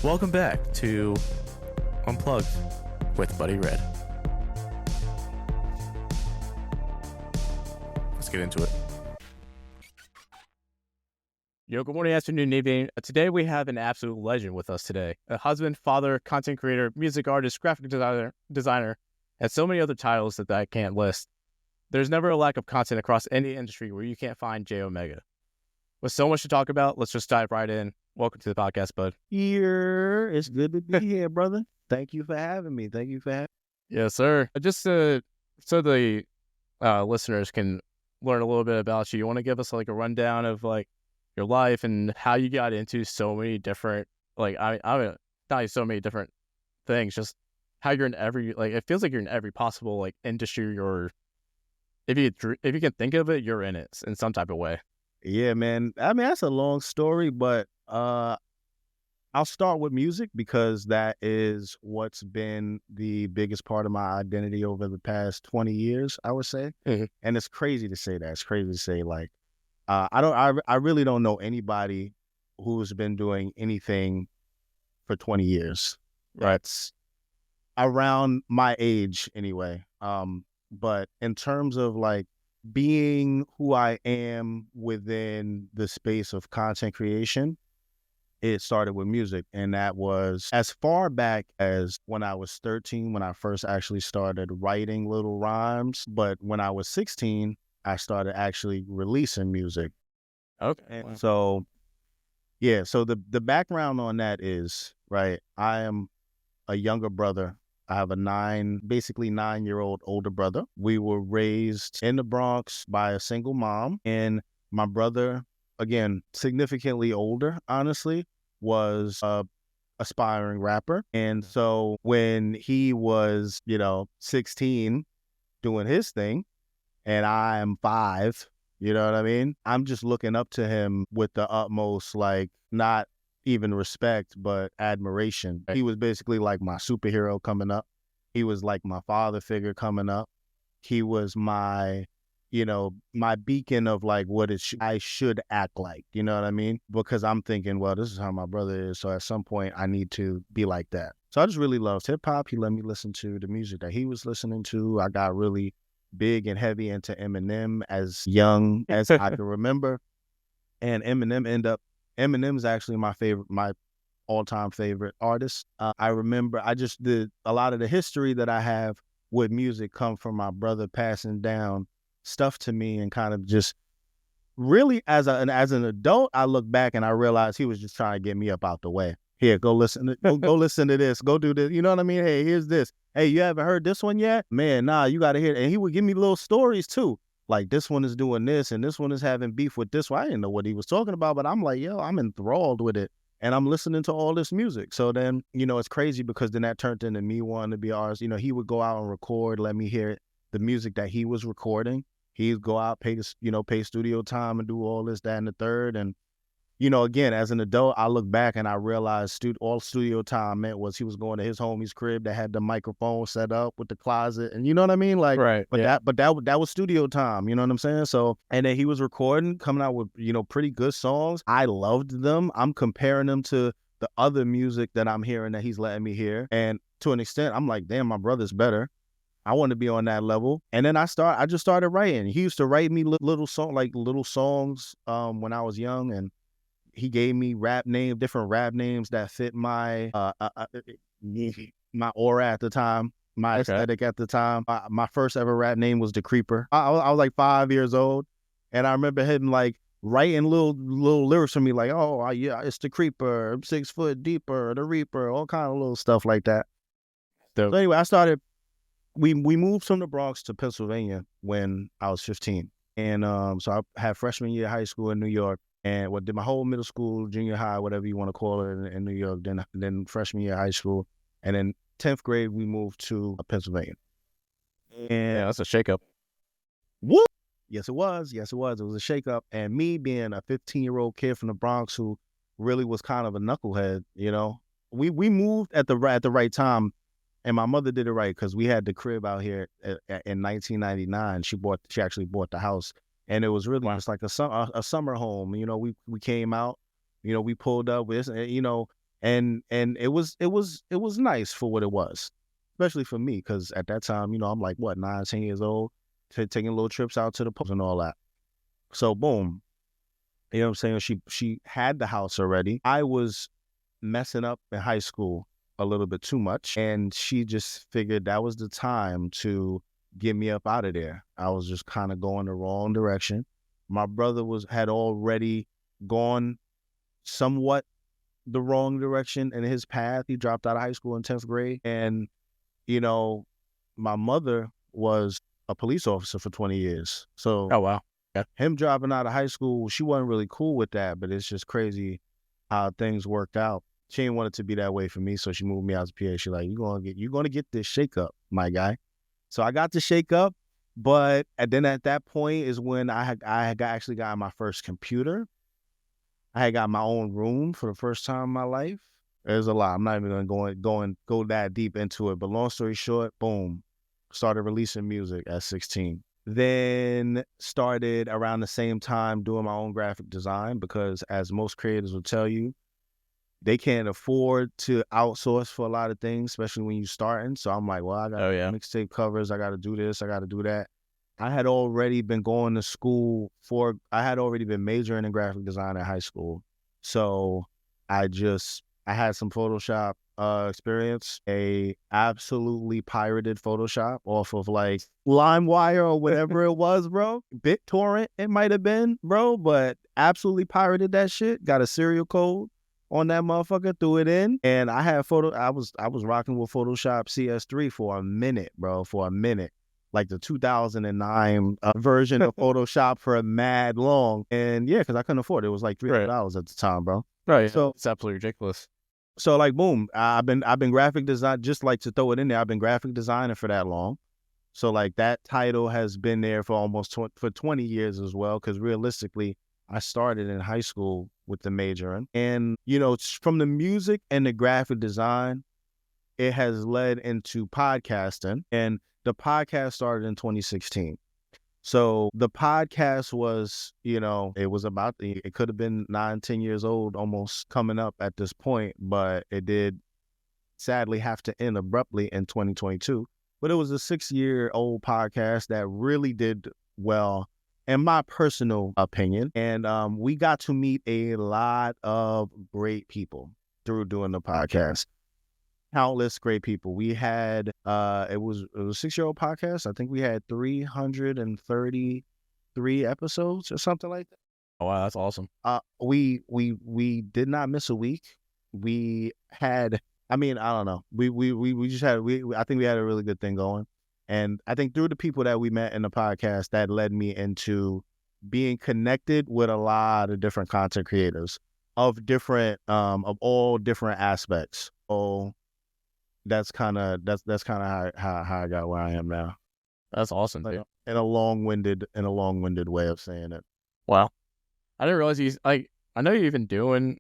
Welcome back to Unplugged with Buddyred. Let's get into it. Yo, good morning, afternoon, evening. Today we have an absolute legend with us today. A husband, father, content creator, music artist, graphic designer, and so many other titles that I can't list. There's never a lack of content across any industry where you can't find JayOmega. With so much to talk about, let's just dive right in. Welcome to the podcast, bud. Here, it's good to be here, brother. Thank you for having me. Yes, sir. Just so the listeners can learn a little bit about you want to give us like a rundown of like your life and how you got into so many different, like, I not so many different things, just how you're in every, like, it feels like you're in every possible like industry, or if you can think of it, you're in it in some type of way. Yeah, man. I mean, that's a long story, but I'll start with music because that is what's been the biggest part of my identity over the past 20 years, I would say. Mm-hmm. And it's crazy to say that. It's crazy to say, like, I really don't know anybody who's been doing anything for 20 years. That's around my age anyway. But in terms of like being who I am within the space of content creation, it started with music. And that was as far back as when I was 13, when I first actually started writing little rhymes. But when I was 16, I started actually releasing music. Okay. And wow. so, yeah, so the background on that is, right, I am a younger brother. I have a basically 9-year-old older brother. We were raised in the Bronx by a single mom, and my brother, again, significantly older, honestly, was a aspiring rapper. And so when he was, 16 doing his thing, and I am 5, you know what I mean? I'm just looking up to him with the utmost, like, not even respect, but admiration. He was basically like my superhero coming up. He was like my father figure coming up. He was my, my beacon of like what I should act like, you know what I mean? Because I'm thinking, well, this is how my brother is. So at some point I need to be like that. So I just really loved hip hop. He let me listen to the music that he was listening to. I got really big and heavy into Eminem as young as I can remember. And Eminem's actually my all-time favorite artist. I remember a lot of the history that I have with music come from my brother passing down stuff to me, and kind of just really as an adult, I look back and I realize he was just trying to get me up out the way. Here, go listen to this, go do this. You know what I mean? Hey, here's this. Hey, you haven't heard this one yet? Man, nah, you got to hear it. And he would give me little stories too. Like, this one is doing this, and this one is having beef with this one. I didn't know what he was talking about, but I'm like, yo, I'm enthralled with it. And I'm listening to all this music. So then, it's crazy because then that turned into me wanting to be an artist. He would go out and record, let me hear the music that he was recording. He'd go out, pay studio time and do all this, that, and the third. And, again, as an adult, I look back and I realize all studio time meant was he was going to his homie's crib that had the microphone set up with the closet. And you know what I mean? Like, right. But yeah. that was studio time. You know what I'm saying? So, and then he was recording, coming out with, pretty good songs. I loved them. I'm comparing them to the other music that I'm hearing that he's letting me hear. And to an extent, I'm like, damn, my brother's better. I want to be on that level. And then I just started writing. He used to write me little songs when I was young, and he gave me different rap names that fit my my aura at the time, my aesthetic at the time. My first ever rap name was The Creeper. I was like 5 years old, and I remember him like writing little lyrics for me, like, oh yeah, it's The Creeper, I'm 6 foot deeper, The Reaper, all kind of little stuff like that. So anyway, we moved from the Bronx to Pennsylvania when I was 15, and so I had freshman year of high school in New York. And did my whole middle school, junior high, whatever you want to call it, in New York. Then freshman year of high school, and then 10th grade we moved to Pennsylvania. And yeah, that's a shakeup. What? Yes, it was. It was a shakeup. And me being a 15-year-old kid from the Bronx who really was kind of a knucklehead, we moved at the right time, and my mother did it right because we had the crib out here in 1999. She actually bought the house. And it was really just like a summer home. We came out, we pulled up with, And it was nice for what it was, especially for me, because at that time, I'm like, what, 9, 10 years old, taking little trips out to the post and all that. So boom, you know what I'm saying? She had the house already. I was messing up in high school a little bit too much, and she just figured that was the time to get me up out of there. I was just kind of going the wrong direction. My brother had already gone somewhat the wrong direction in his path. He dropped out of high school in 10th grade. And, my mother was a police officer for 20 years. So Oh, wow. Yeah. him dropping out of high school, she wasn't really cool with that, but it's just crazy how things worked out. She didn't want it to be that way for me, so she moved me out to PA. She's like, you're gonna get this shake up, my guy. So I got the shake up, and then at that point is when I actually got my first computer. I had got my own room for the first time in my life. There's a lot. I'm not even gonna go that deep into it. But long story short, boom, started releasing music at 16. Then started around the same time doing my own graphic design, because as most creators will tell you, they can't afford to outsource for a lot of things, especially when you're starting. So I'm like, well, I got mixtape covers. I got to do this. I got to do that. I had already been going to school I had already been majoring in graphic design in high school. So I had some Photoshop experience, a absolutely pirated Photoshop off of like LimeWire or whatever it was, bro. BitTorrent, it might have been, bro, but absolutely pirated that shit. Got a serial code on that motherfucker, threw it in, and I had I was rocking with Photoshop CS3 for a minute, bro, like the 2009 version of Photoshop for a mad long. And yeah, because I couldn't afford it. It was like $300 at the time, bro. Right. So it's absolutely ridiculous. So like, boom, I've been graphic design, just like to throw it in there. I've been graphic designing for that long. So like that title has been there for almost 20 years as well. Because realistically, I started in high school with the majoring. And, from the music and the graphic design, it has led into podcasting. And the podcast started in 2016. So the podcast was, it could have been 9, 10 years old, almost coming up at this point, but it did sadly have to end abruptly in 2022. But it was a 6-year-old podcast that really did well, in my personal opinion. And we got to meet a lot of great people through doing the podcast. Countless great people. We had it was a 6-year-old podcast. I think we had 333 episodes or something like that. Oh, wow, that's awesome. We did not miss a week. We had, I don't know. We just had I think we had a really good thing going. And I think through the people that we met in the podcast, that led me into being connected with a lot of different content creators of all different aspects. So that's kind of how I got where I am now. That's awesome, dude. In a long-winded way of saying it. Wow. I didn't realize I know you've been doing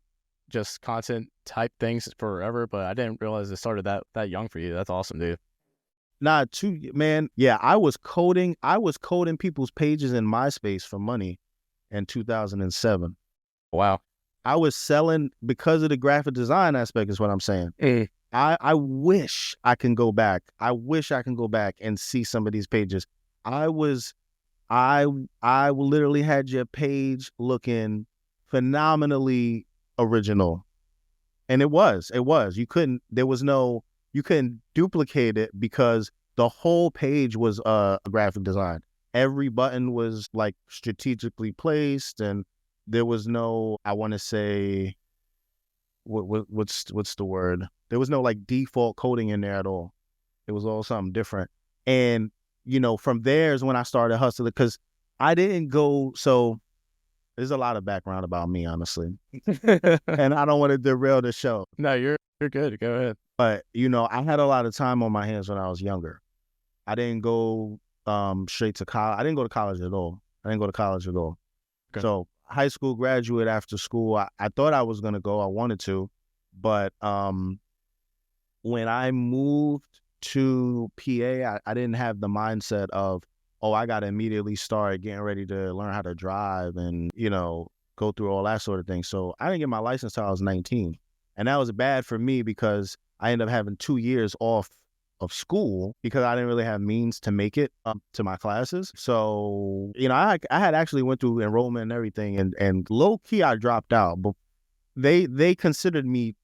just content type things forever, but I didn't realize it started that young for you. That's awesome, dude. Man. Yeah, I was coding people's pages in MySpace for money in 2007. Wow. I was selling because of the graphic design aspect is what I'm saying. I wish I can go back. I wish I can go back and see some of these pages. I literally had your page looking phenomenally original. And it was. You couldn't duplicate it because the whole page was a graphic design. Every button was like strategically placed, and there was no, I want to say, what's the word? There was no like default coding in there at all. It was all something different. And, from there is when I started hustling, because I didn't go, so there's a lot of background about me, honestly. And I don't want to derail the show. No, you're good. Go ahead. But, I had a lot of time on my hands when I was younger. I didn't go straight to college. I didn't go to college at all. Okay. So high school graduate after school, I thought I was going to go. I wanted to. But when I moved to PA, I didn't have the mindset of, I got to immediately start getting ready to learn how to drive and, go through all that sort of thing. So I didn't get my license till I was 19. And that was bad for me because I ended up having 2 years off of school because I didn't really have means to make it up to my classes. So, I had actually went through enrollment and everything, and low key I dropped out, but they considered me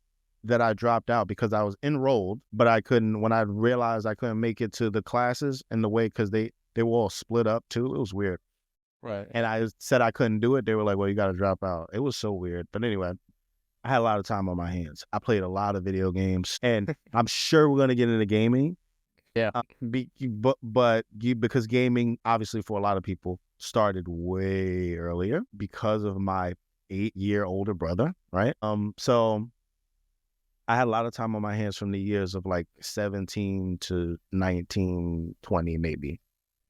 that I dropped out because I was enrolled, but I couldn't, when I realized I couldn't make it to the classes in the way, because they were all split up too. It was weird. Right. And I said I couldn't do it. They were like, well, you got to drop out. It was so weird. But anyway, I had a lot of time on my hands. I played a lot of video games, and I'm sure we're going to get into gaming. Yeah. Because gaming, obviously, for a lot of people, started way earlier because of my 8-year older brother, right? So I had a lot of time on my hands from the years of like 17 to 19, 20 maybe.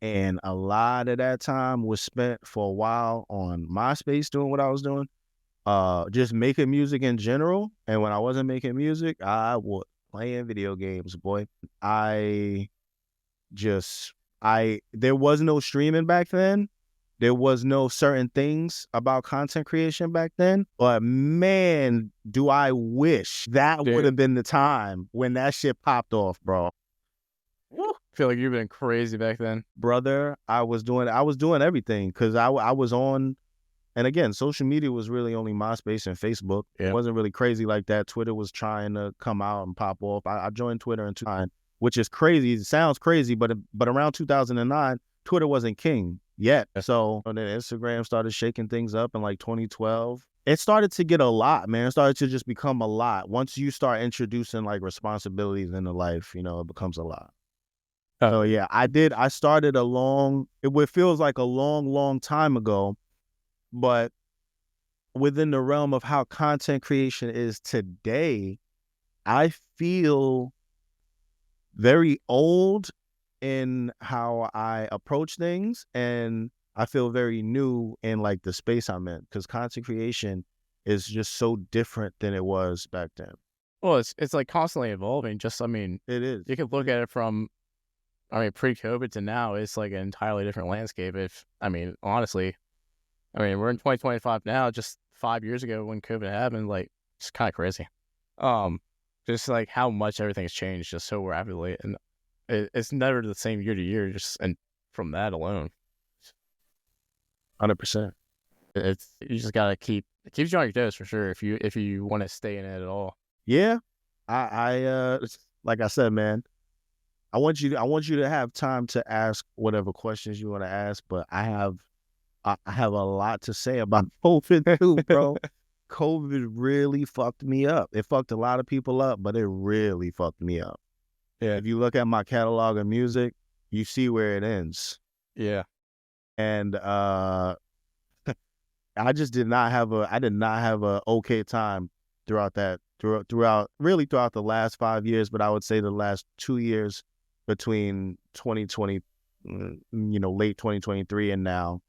And a lot of that time was spent for a while on MySpace doing what I was doing, just making music in general. And when I wasn't making music, I was playing video games, boy. There was no streaming back then. There was no certain things about content creation back then. But man, do I wish that would have been the time when that shit popped off, bro. I feel like you've been crazy back then. Brother, I was doing everything because I was on, and again, social media was really only MySpace and Facebook. Yeah. It wasn't really crazy like that. Twitter was trying to come out and pop off. I joined Twitter in 2009, which is crazy. It sounds crazy, but around 2009, Twitter wasn't king yet. So and then Instagram started shaking things up in like 2012. It started to get a lot, man. It started to just become a lot. Once you start introducing like responsibilities into life, it becomes a lot. So yeah, I started it feels like a long, long time ago, but within the realm of how content creation is today, I feel very old in how I approach things, and I feel very new in like the space I'm in, because content creation is just so different than it was back then. Well, it's like constantly evolving. It is. You can look at it from, pre-COVID to now. It's like an entirely different landscape. Honestly, we're in 2025 now. Just 5 years ago when COVID happened, like, it's kind of crazy. Just like how much everything's changed just so rapidly, and it's never the same year to year. And from that alone, 100%. You just gotta it keeps you on your toes for sure if you want to stay in it at all. Yeah, I like I said, man, I want you to have time to ask whatever questions you want to ask, but I have a lot to say about COVID too, bro. COVID really fucked me up. It fucked a lot of people up, but it really fucked me up. Yeah. If you look at my catalog of music, you see where it ends. Yeah. And I did not have a okay time throughout the last 5 years, but I would say the last 2 years between 2020, late 2023 and now,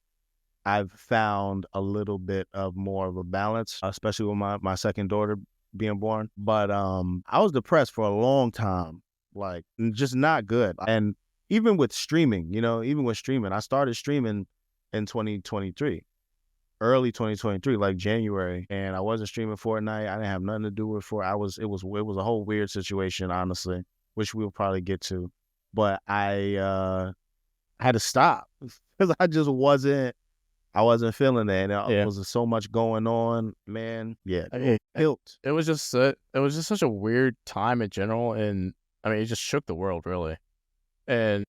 I've found a little bit of more of a balance, especially with my second daughter being born. But I was depressed for a long time, like just not good. And even with streaming, I started streaming in 2023, early 2023, like January, and I wasn't streaming Fortnite. I didn't have nothing to do with it. It was a whole weird situation, honestly, which we'll probably get to. But I had to stop because I wasn't feeling that. And there was so much going on, man. Yeah, it was just such a weird time in general, and it just shook the world really. And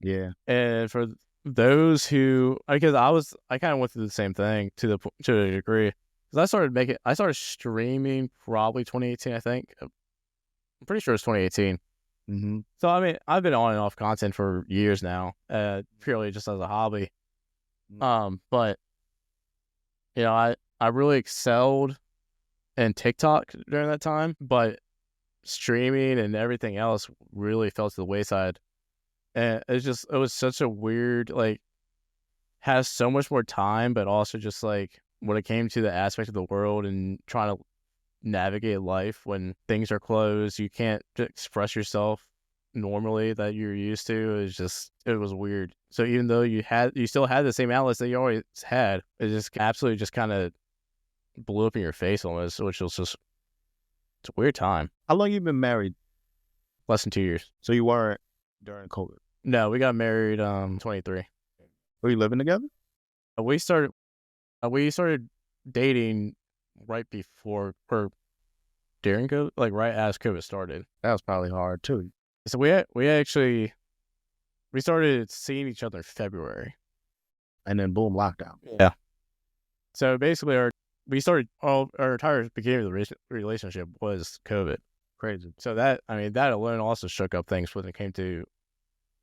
yeah, and for those who, because I kind of went through the same thing to a degree, because I started streaming probably 2018, I think. I'm pretty sure it's 2018. Mm-hmm. So I've been on and off content for years now, purely just as a hobby. But I really excelled in TikTok during that time, but streaming and everything else really fell to the wayside. And it was such a weird, like, has so much more time, but also just like when it came to the aspect of the world and trying to navigate life when things are closed, you can't express yourself normally that you're used to. It was weird. So even though you still had the same outlets that you always had, it just absolutely just kind of blew up in your face almost, which was just It's a weird time. How long you been married? Less than 2 years. So you weren't during COVID? No, we got married 23. Were you living together? We started dating right before or during COVID, like right as COVID started. That was probably hard too. So we started seeing each other in February. And then boom, lockdown. Yeah. So basically our entire beginning of the relationship was COVID. Crazy. So that alone also shook up things when it came to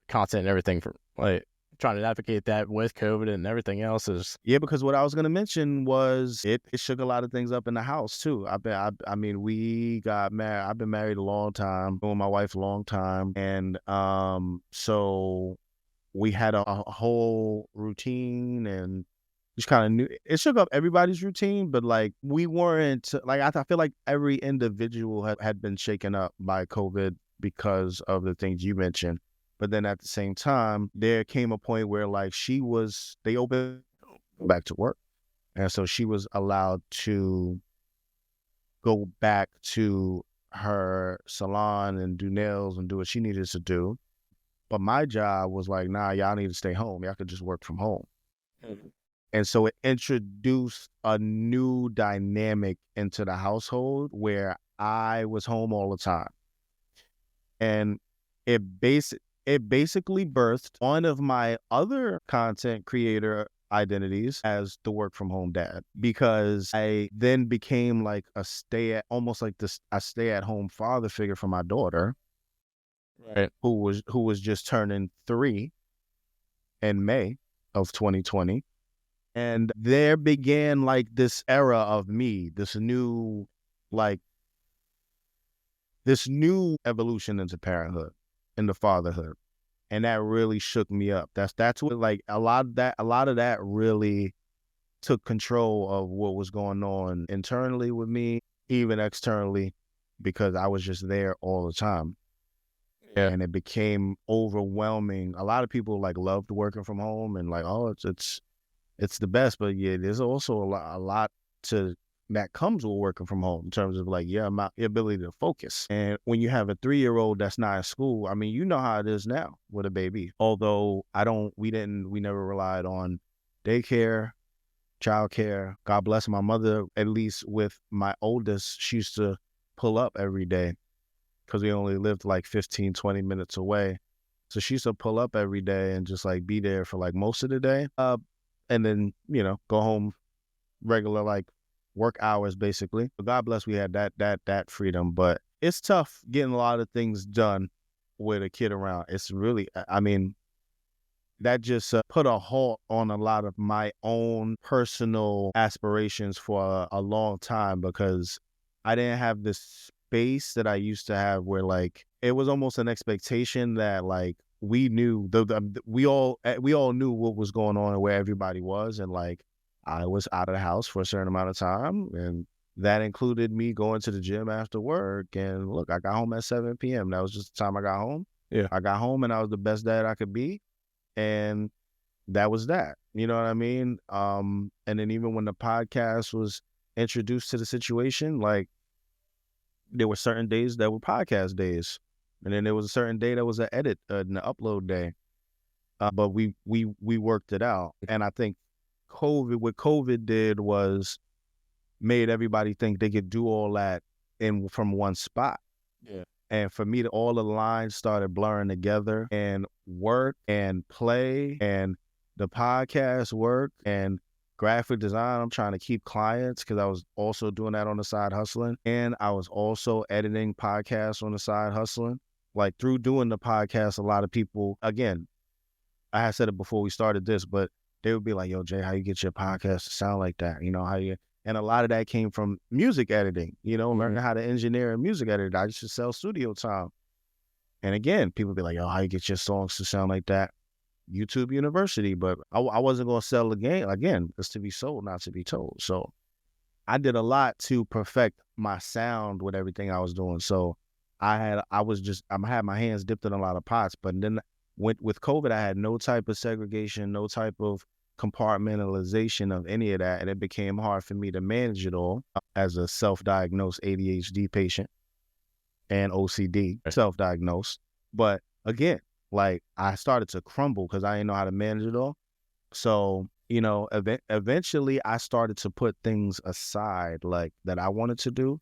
content and everything, for like trying to navigate that with COVID and everything else is. Yeah, because what I was gonna mention was it shook a lot of things up in the house too. We got married. I've been married a long time, with my wife a long time, and so we had a whole routine and just kind of knew it shook up everybody's routine, but like we weren't like I feel like every individual had been shaken up by COVID because of the things you mentioned. But then at the same time, there came a point where like they opened back to work. And so she was allowed to go back to her salon and do nails and do what she needed to do. But my job was like, nah, y'all need to stay home. Y'all could just work from home. Mm-hmm. And so it introduced a new dynamic into the household where I was home all the time. And it basically birthed one of my other content creator identities as the work from home dad, because I then became like a stay at home father figure for my daughter, right, who was just turning 3 in May of 2020. And there began like this era of me, this new evolution into parenthood, into fatherhood. And that really shook me up. That's what like a lot of that really took control of what was going on internally with me, even externally, because I was just there all the time. Yeah. And it became overwhelming. A lot of people like loved working from home and like, oh, it's the best, but yeah, there's also a lot that comes with working from home in terms of like your ability to focus. And when you have a 3-year-old that's not in school, I mean, you know how it is now with a baby. Although we never relied on daycare, childcare. God bless my mother, at least with my oldest, she used to pull up every day because we only lived like 15, 20 minutes away. So she used to pull up every day and just like be there for like most of the day. And then, go home regular, like work hours, basically. But God bless, we had that freedom, but it's tough getting a lot of things done with a kid around. It's really, that just put a halt on a lot of my own personal aspirations for a long time, because I didn't have this space that I used to have where like, it was almost an expectation that like, we knew we all knew what was going on and where everybody was, and like I was out of the house for a certain amount of time, and that included me going to the gym after work. And look, I got home at 7 p.m. That was just the time I got home. Yeah, I got home and I was the best dad I could be, and that was that. You know what I mean? And then even when the podcast was introduced to the situation, like there were certain days that were podcast days. And then there was a certain day that was an edit and an upload day. But we worked it out. And I think what COVID did was made everybody think they could do all that from one spot. Yeah. And for me, all the lines started blurring together, and work and play and the podcast work and graphic design. I'm trying to keep clients because I was also doing that on the side hustling. And I was also editing podcasts on the side hustling. Like through doing the podcast, a lot of people, again, I had said it before we started this, but they would be like, yo, Jay, how you get your podcast to sound like that? And a lot of that came from music editing, learning how to engineer a music editor. I used to sell studio time. And again, people be like, yo, how you get your songs to sound like that? YouTube University. But I wasn't going to sell the game. Again, it's to be sold, not to be told. So I did a lot to perfect my sound with everything I was doing. So I had my hands dipped in a lot of pots, but then with COVID, I had no type of segregation, no type of compartmentalization of any of that, and it became hard for me to manage it all as a self-diagnosed ADHD patient and OCD self-diagnosed. But again, like I started to crumble because I didn't know how to manage it all. So, you know, eventually I started to put things aside like that I wanted to do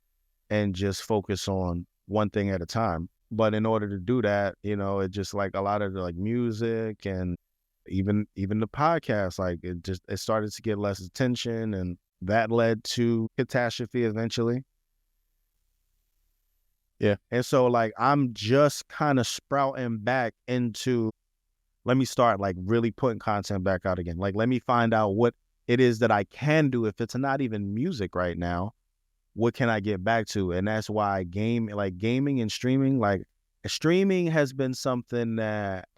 and just focus on one thing at a time. But in order to do that, you know, it just like a lot of the, like music and even the podcast, like it started to get less attention, and that led to catastrophe eventually. Yeah. And so like I'm just kind of sprouting back into, let me start like really putting content back out again. Like let me find out what it is that I can do. If it's not even music right now, what can I get back to? And that's why gaming and streaming, like streaming has been something that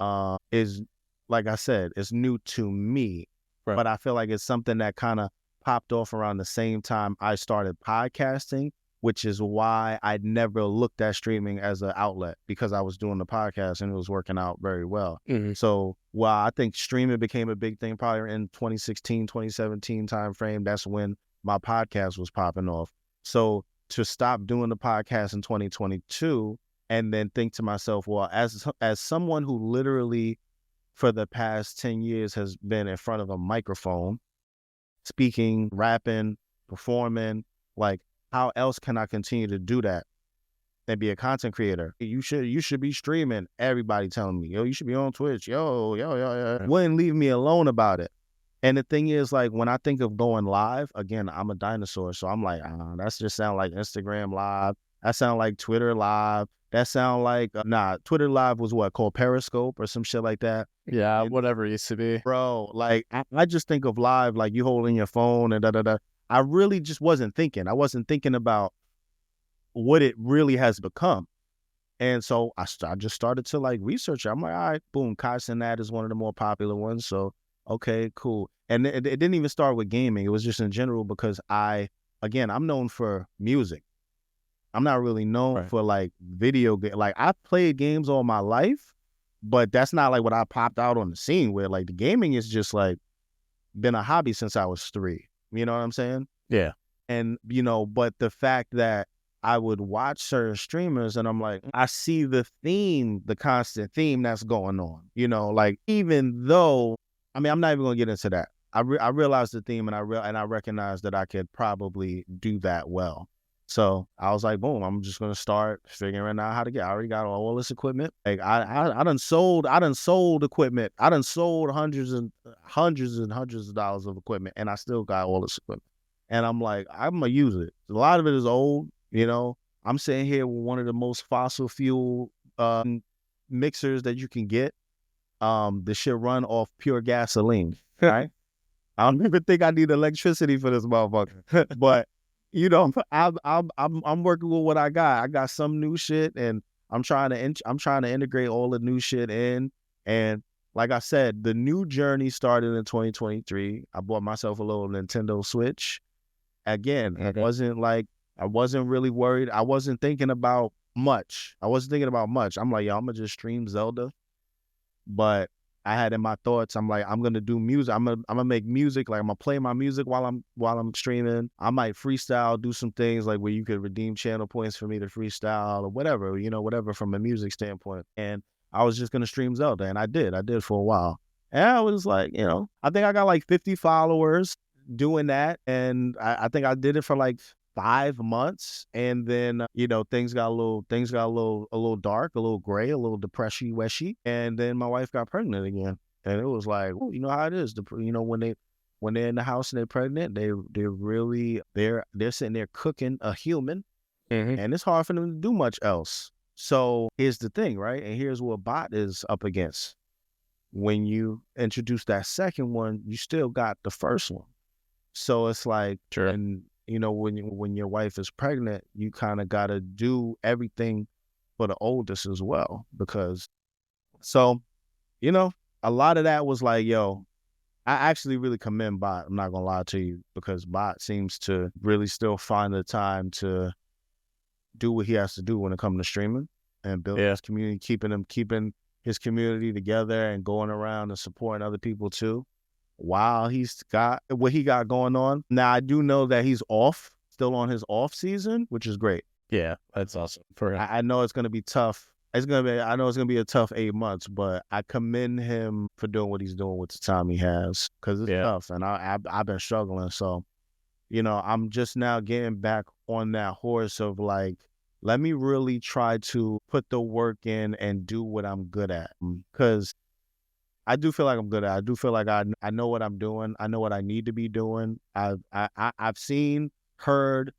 is, like I said, is new to me. Right. But I feel like it's something that kind of popped off around the same time I started podcasting, which is why I never looked at streaming as an outlet, because I was doing the podcast and it was working out very well. Mm-hmm. So while I think streaming became a big thing probably in 2016, 2017 timeframe, that's when my podcast was popping off. So to stop doing the podcast in 2022 and then think to myself, well, as someone who literally for the past 10 years has been in front of a microphone, speaking, rapping, performing, like how else can I continue to do that and be a content creator? You should be streaming. Everybody telling me, yo, you should be on Twitch. Yo. Wouldn't leave me alone about it. And the thing is, like, when I think of going live, again, I'm a dinosaur. So I'm like, that's just sound like Instagram live. That sound like Twitter live. That sound like, Twitter live was what, called Periscope or some shit like that. Yeah, whatever it used to be. Bro, like, I just think of live, like you holding your phone and da-da-da. I really just wasn't thinking. I wasn't thinking about what it really has become. And so I just started to, like, research it. I'm like, all right, boom, Kai Cenat is one of the more popular ones. So, okay, cool. And it didn't even start with gaming. It was just in general because I'm known for music. I'm not really known for like video game. Like I've played games all my life, but that's not like what I popped out on the scene with. Like the gaming is just like been a hobby since I was 3. You know what I'm saying? Yeah. And, you know, but the fact that I would watch certain streamers and I'm like, I see the theme, the constant theme that's going on, you know, like even though, I mean, I'm not even going to get into that. I realized the theme and I recognized that I could probably do that well. So I was like, boom, I'm just going to start figuring out how to I already got all this equipment. Like I done sold equipment. I done sold hundreds and hundreds of dollars of equipment, and I still got all this equipment. And I'm like, I'm going to use it. A lot of it is old, you know. I'm sitting here with one of the most fossil fuel mixers that you can get. The shit run off pure gasoline, right? I don't even think I need electricity for this motherfucker. But you know, I'm working with what I got. I got some new shit, and I'm trying to integrate all the new shit in. And like I said, the new journey started in 2023. I bought myself a little Nintendo Switch. Again, I wasn't really worried. I wasn't thinking about much. I'm like, yo, I'm gonna just stream Zelda. But I had in my thoughts, I'm like, I'm gonna do music. I'm gonna make music. Like I'm gonna play my music while I'm streaming. I might freestyle, do some things like where you could redeem channel points for me to freestyle or whatever, you know, whatever from a music standpoint. And I was just gonna stream Zelda, and I did for a while. And I was like, you know, I think I got like 50 followers doing that, and I think I did it for like 5 months, and then you know things got a little dark, a little gray, a little depressy-weshy, and then my wife got pregnant again, and it was like, well, you know how it is. You know when they're in the house and they're pregnant, they're sitting there cooking a human, and it's hard for them to do much else. So here's the thing, right? And here's what Bot is up against. When you introduce that second one, you still got the first one. So it's like, sure. And you know, when your wife is pregnant, you kind of got to do everything for the oldest as well. So, you know, a lot of that was like, yo, I actually really commend Bot. I'm not going to lie to you, because Bot seems to really still find the time to do what he has to do when it comes to streaming and building his community, keeping his community together and going around and supporting other people too. while he's got what he got going on. Now, I do know that he's still on his off season, which is great. Yeah, that's awesome for him. I know it's going to be tough. I know it's going to be a tough 8 months, but I commend him for doing what he's doing with the time he has, because it's tough, and I've been struggling. So, I'm just now getting back on that horse of like, let me really try to put the work in and do what I'm good at, because I do feel like I'm good at it. I do feel like I know what I'm doing. I know what I need to be doing. I've seen, heard,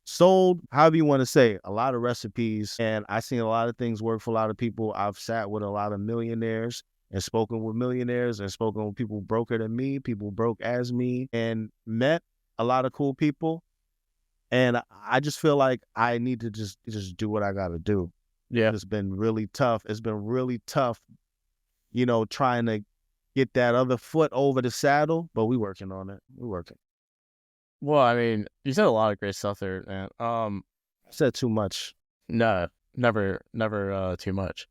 sold, however you want to say, a lot of recipes, and I've seen a lot of things work for a lot of people. I've sat with a lot of millionaires and spoken with millionaires and spoken with people broker than me, people broke as me, and met a lot of cool people. And I just feel like I need to just do what I got to do. Yeah. It's been really tough. It's been really tough, trying to get that other foot over the saddle, but we working on it. We're working. Well, I mean, you said a lot of great stuff there, man. I said too much. No, never too much.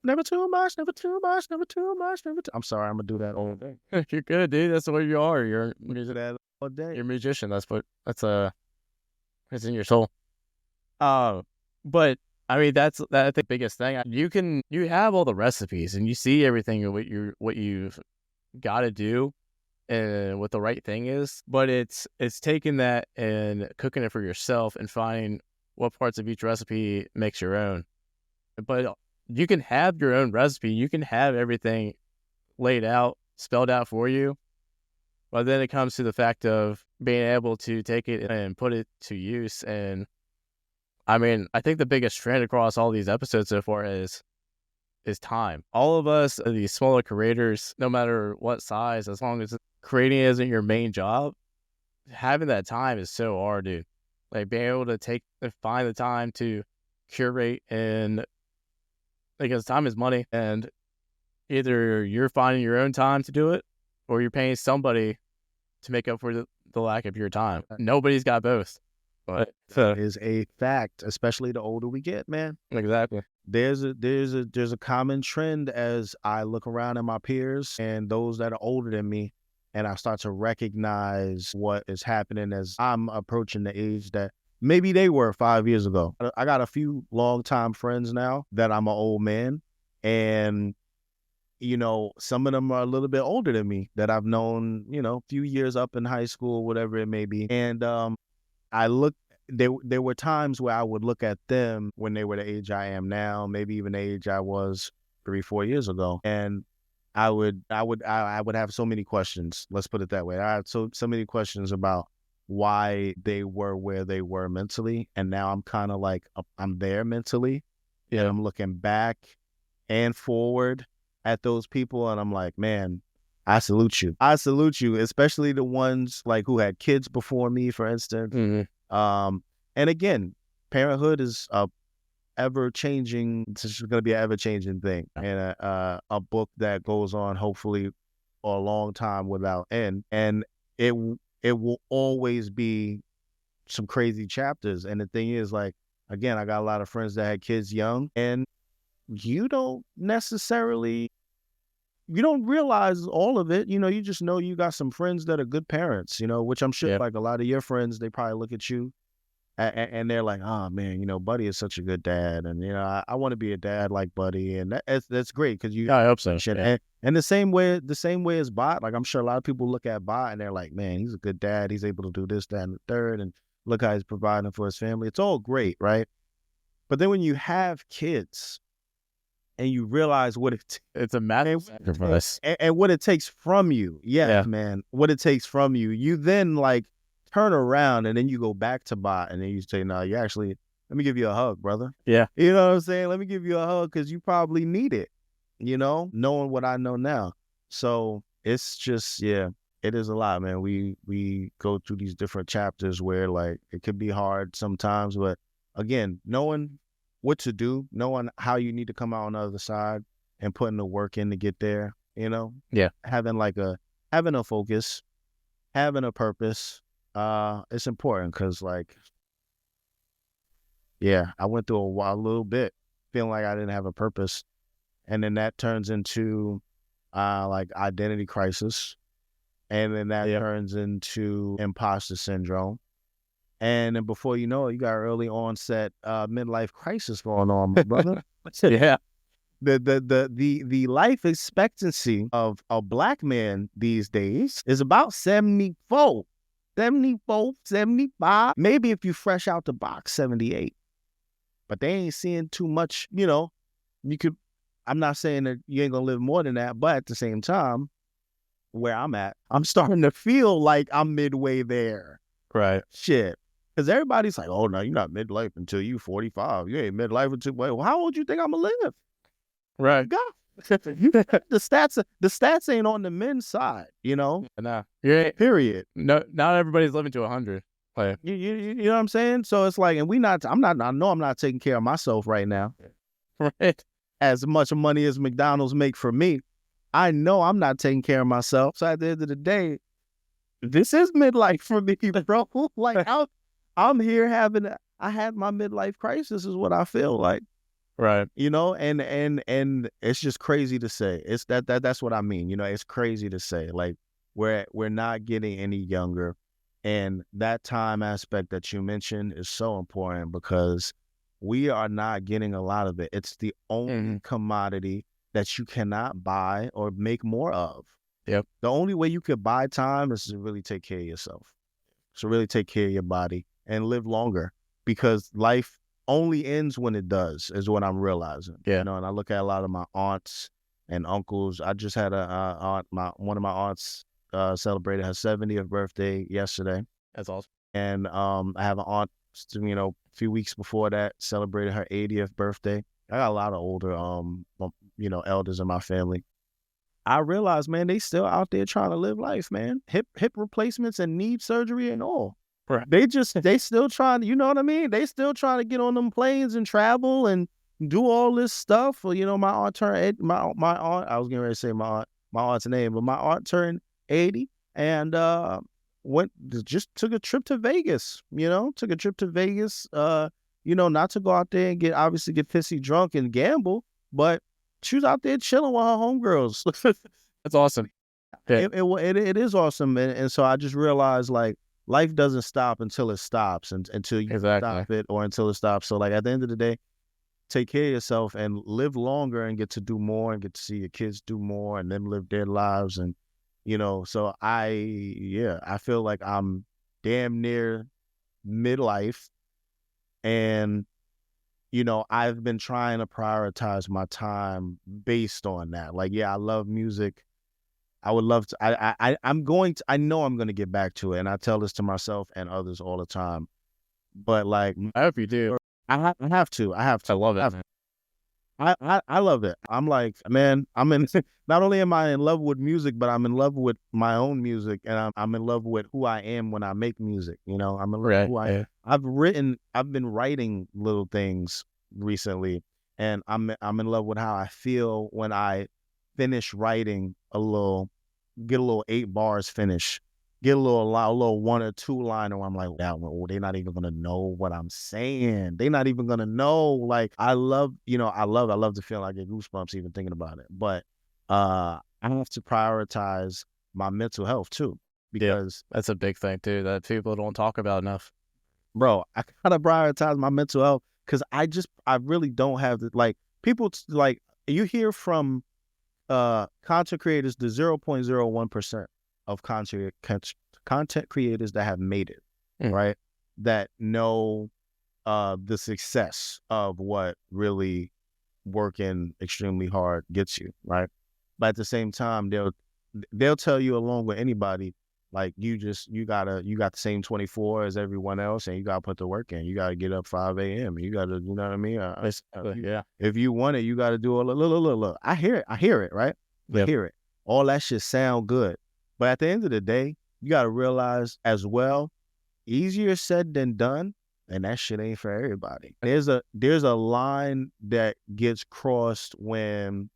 Never too much, never too much, never too much, I'm sorry, I'm gonna do that all day. You're good, dude. That's what you are. You're that all day. You're a musician. That's it's in your soul. But I mean, that's the biggest thing. You have all the recipes and you see everything what you've got to do and what the right thing is, but it's taking that and cooking it for yourself and finding what parts of each recipe makes your own. But you can have your own recipe. You can have everything laid out, spelled out for you. But then it comes to the fact of being able to take it and put it to use. And I mean, I think the biggest trend across all these episodes so far is time. All of us, these smaller creators, no matter what size, as long as creating isn't your main job, having that time is so hard, dude. Like being able to find the time to curate, and because time is money, and either you're finding your own time to do it or you're paying somebody to make up for the lack of your time. Nobody's got both. But that is a fact, especially the older we get, man. Exactly. There's a common trend as I look around at my peers and those that are older than me, and I start to recognize what is happening as I'm approaching the age that maybe they were 5 years ago. I got a few longtime friends now that I'm an old man, and some of them are a little bit older than me that I've known, a few years up in high school, whatever it may be. And there were times where I would look at them when they were the age I am now, maybe even the age I was 3-4 years ago. And I would have so many questions. Let's put it that way. I had so many questions about why they were where they were mentally. And now I'm kind of like, I'm there mentally. Yeah. And I'm looking back and forward at those people, and I'm like, man, I salute you. I salute you, especially the ones like who had kids before me, for instance. Mm-hmm. And again, parenthood is ever changing. It's going to be an ever changing thing, and a book that goes on hopefully for a long time without end. And it will always be some crazy chapters. And the thing is, like, again, I got a lot of friends that had kids young, and you don't realize all of it. You just know you got some friends that are good parents, which I'm sure like a lot of your friends, they probably look at you and they're like, oh man, Buddy is such a good dad. And, I want to be a dad like Buddy. And that's great. Cause I hope so. Yeah. And the same way as Bot, like I'm sure a lot of people look at Bot and they're like, man, he's a good dad. He's able to do this, that, and the third. And look how he's providing for his family. It's all great. Right. But then when you have kids, and you realize what it's a massive sacrifice, and what it takes from you. Yes, man, what it takes from you. You then like turn around and then you go back to Bot and then you say, no, you actually, let me give you a hug, brother. Yeah. You know what I'm saying? Let me give you a hug because you probably need it, knowing what I know now. So it's just, it is a lot, man. We go through these different chapters where like it could be hard sometimes, but again, knowing what to do, knowing how you need to come out on the other side and putting the work in to get there, Yeah. Having a focus, having a purpose, it's important because like, I went through a little bit feeling like I didn't have a purpose. And then that turns into like identity crisis. And then that turns into imposter syndrome. And then before you know it, you got early onset midlife crisis going on, my brother. Yeah. The life expectancy of a black man these days is about 74, 75. Maybe if you fresh out the box, 78. But they ain't seeing too much, you know. I'm not saying that you ain't gonna live more than that, but at the same time, where I'm at, I'm starting to feel like I'm midway there. Right. Shit. Because everybody's like, oh, no, you're not midlife until you 45. You ain't midlife until, well, how old you think I'm going to live? Right. God. the stats ain't on the men's side, you know? Nah. Period. No, not everybody's living to 100. Like, you know what I'm saying? So it's like, and I know I'm not taking care of myself right now. Right. As much money as McDonald's make for me, I know I'm not taking care of myself. So at the end of the day, this is midlife for me, bro. Like, I'm here I had my midlife crisis is what I feel like. Right. You know, and it's just crazy to say. It's that's what I mean. You know, it's crazy to say. Like, we're not getting any younger. And that time aspect that you mentioned is so important because we are not getting a lot of it. It's the only commodity that you cannot buy or make more of. Yep. The only way you could buy time is to really take care of yourself. So really take care of your body and live longer, because life only ends when it does, is what I'm realizing. Yeah. You know, and I look at a lot of my aunts and uncles. I just had one of my aunts celebrated her 70th birthday yesterday. That's awesome. And I have an aunt, you know, a few weeks before that celebrated her 80th birthday. I got a lot of older, you know, elders in my family. I realized, man, they still out there trying to live life, man. Hip replacements and knee surgery and all. Right. They still trying, you know what I mean? They still trying to get on them planes and travel and do all this stuff. Well, you know, my aunt turned, my aunt, I was getting ready to say my aunt's name, but my aunt turned 80 and just took a trip to Vegas, you know, you know, not to go out there and get pissy drunk and gamble, but she was out there chilling with her homegirls. That's awesome. Yeah. It is awesome. And so I just realized, like, life doesn't stop until it stops, and until you stop it or until it stops. So, like, at the end of the day, take care of yourself and live longer and get to do more and get to see your kids do more and them live their lives. And, you know, so I feel like I'm damn near midlife, and, you know, I've been trying to prioritize my time based on that. Like, yeah, I love music. I would love to. I know I'm going to get back to it, and I tell this to myself and others all the time. But, like, I hope you do. I have to. I love it. I love it. I'm like, man, not only am I in love with music, but I'm in love with my own music, and I'm in love with who I am when I make music. You know, I'm in love with who I am. I've been writing little things recently, and I'm in love with how I feel when I finish writing get a little 8 bars finish, get a little 1 or 2 liner where I'm like, wow, they're not even gonna know what I'm saying. They're not even gonna know. Like, I love to feel, I get goosebumps even thinking about it. But I have to prioritize my mental health too, because that's a big thing too that people don't talk about enough. Bro, I gotta prioritize my mental health, because I really don't have the, like, people, like, you hear from content creators, the 0.01% of content creators that have made it, right? That know the success of what really working extremely hard gets you, right? But at the same time, they'll tell you, along with anybody, like, you got the same 24 as everyone else, and you gotta put the work in. You gotta get up 5 a.m. You gotta, you know what I mean? Yeah. If you want it, you gotta do a look. I hear it, right? Yep. I hear it. All that shit sound good, but at the end of the day, you gotta realize as well, easier said than done, and that shit ain't for everybody. There's a line that gets crossed when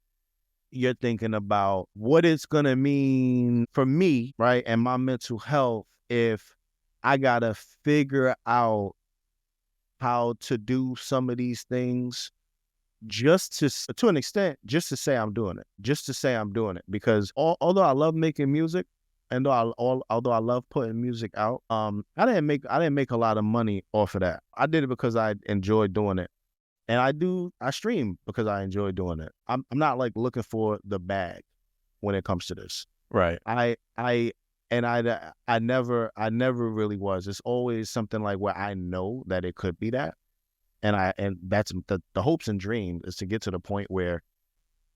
you're thinking about what it's gonna mean for me, right, and my mental health, if I gotta figure out how to do some of these things just to an extent, just to say I'm doing it, because although I love making music, and although I love putting music out, I didn't make a lot of money off of that. I did it because I enjoyed doing it. And I stream because I enjoy doing it. I'm not like looking for the bag when it comes to this. Right. I never really was. It's always something like where I know that it could be that. And that's the hopes and dreams is to get to the point where,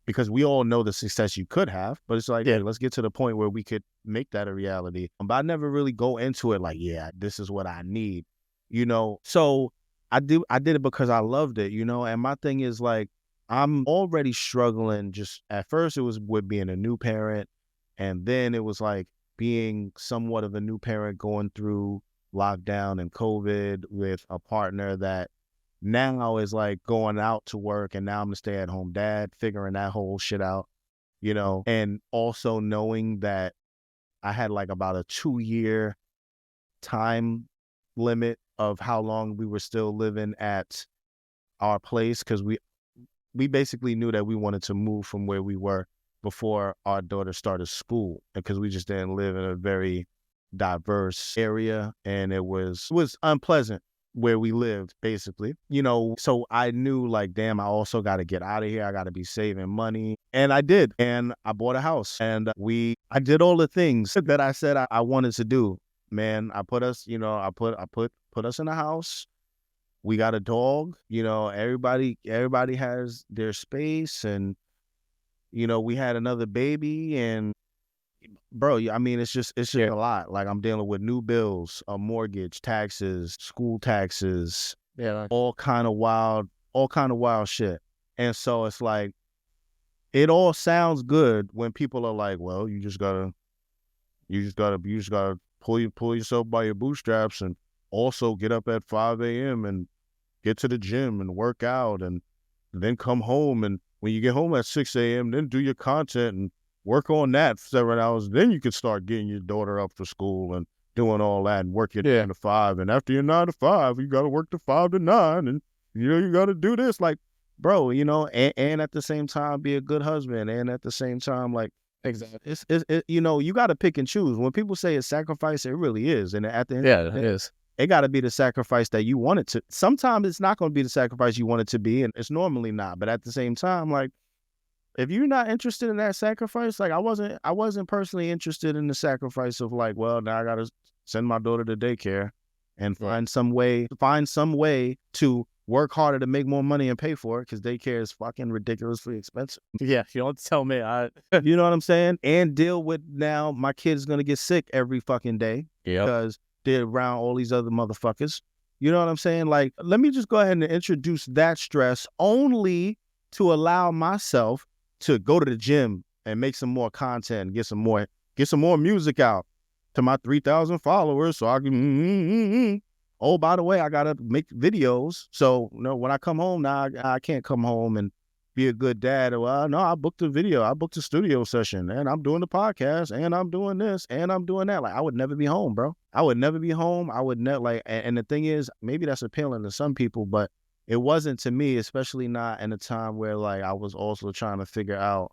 because we all know the success you could have, but it's like, yeah, let's get to the point where we could make that a reality. But I never really go into it like, yeah, this is what I need, So I did it because I loved it, and my thing is like, I'm already struggling. Just at first it was with being a new parent. And then it was like being somewhat of a new parent going through lockdown and COVID with a partner that now is like going out to work. And now I'm a stay-at-home dad, figuring that whole shit out, and also knowing that I had like about a 2-year time limit of how long we were still living at our place, because we basically knew that we wanted to move from where we were before our daughter started school, because we just didn't live in a very diverse area, and it was unpleasant where we lived, basically, so I knew like, damn, I also got to get out of here. I got to be saving money. And I did. And I bought a house, and I did all the things that I said I wanted to do. Man, I put us, I put us in a house. We got a dog, everybody has their space, and, we had another baby, and bro, I mean, it's just a lot. Like, I'm dealing with new bills, a mortgage, taxes, school taxes, all kind of wild shit. And so it's like, it all sounds good when people are like, well, you just gotta pull yourself by your bootstraps, and also get up at 5 a.m. and get to the gym and work out, and then come home. And when you get home at 6 a.m., then do your content and work on that for 7 hours. Then you can start getting your daughter up for school and doing all that, and work your 9 to 5. And after your 9 to 5, you got to work to 5 to 9. And, you got to do this. Like, bro, and at the same time, be a good husband. And at the same time, like, Exactly. You got to pick and choose. When people say it's sacrifice, it really is. And at the end, it is. It got to be the sacrifice that you want it to. Sometimes it's not going to be the sacrifice you want it to be, and it's normally not. But at the same time, like, if you're not interested in that sacrifice, like I wasn't personally interested in the sacrifice of like, well, now I got to send my daughter to daycare and find some way to work harder to make more money and pay for it, because daycare is fucking ridiculously expensive. Yeah, you don't tell me. You know what I'm saying? And deal with, now my kid's going to get sick every fucking day because they're around all these other motherfuckers. You know what I'm saying? Like, let me just go ahead and introduce that stress only to allow myself to go to the gym and make some more content, get some more music out to my 3,000 followers, so I can, oh, by the way, I got to make videos. So, when I come home now, I can't come home and be a good dad. Well, no, I booked a video. I booked a studio session, and I'm doing the podcast, and I'm doing this, and I'm doing that. Like, I would never be home, bro. I would never be home. I would never, like, and the thing is, maybe that's appealing to some people, but it wasn't to me, especially not in a time where, like, I was also trying to figure out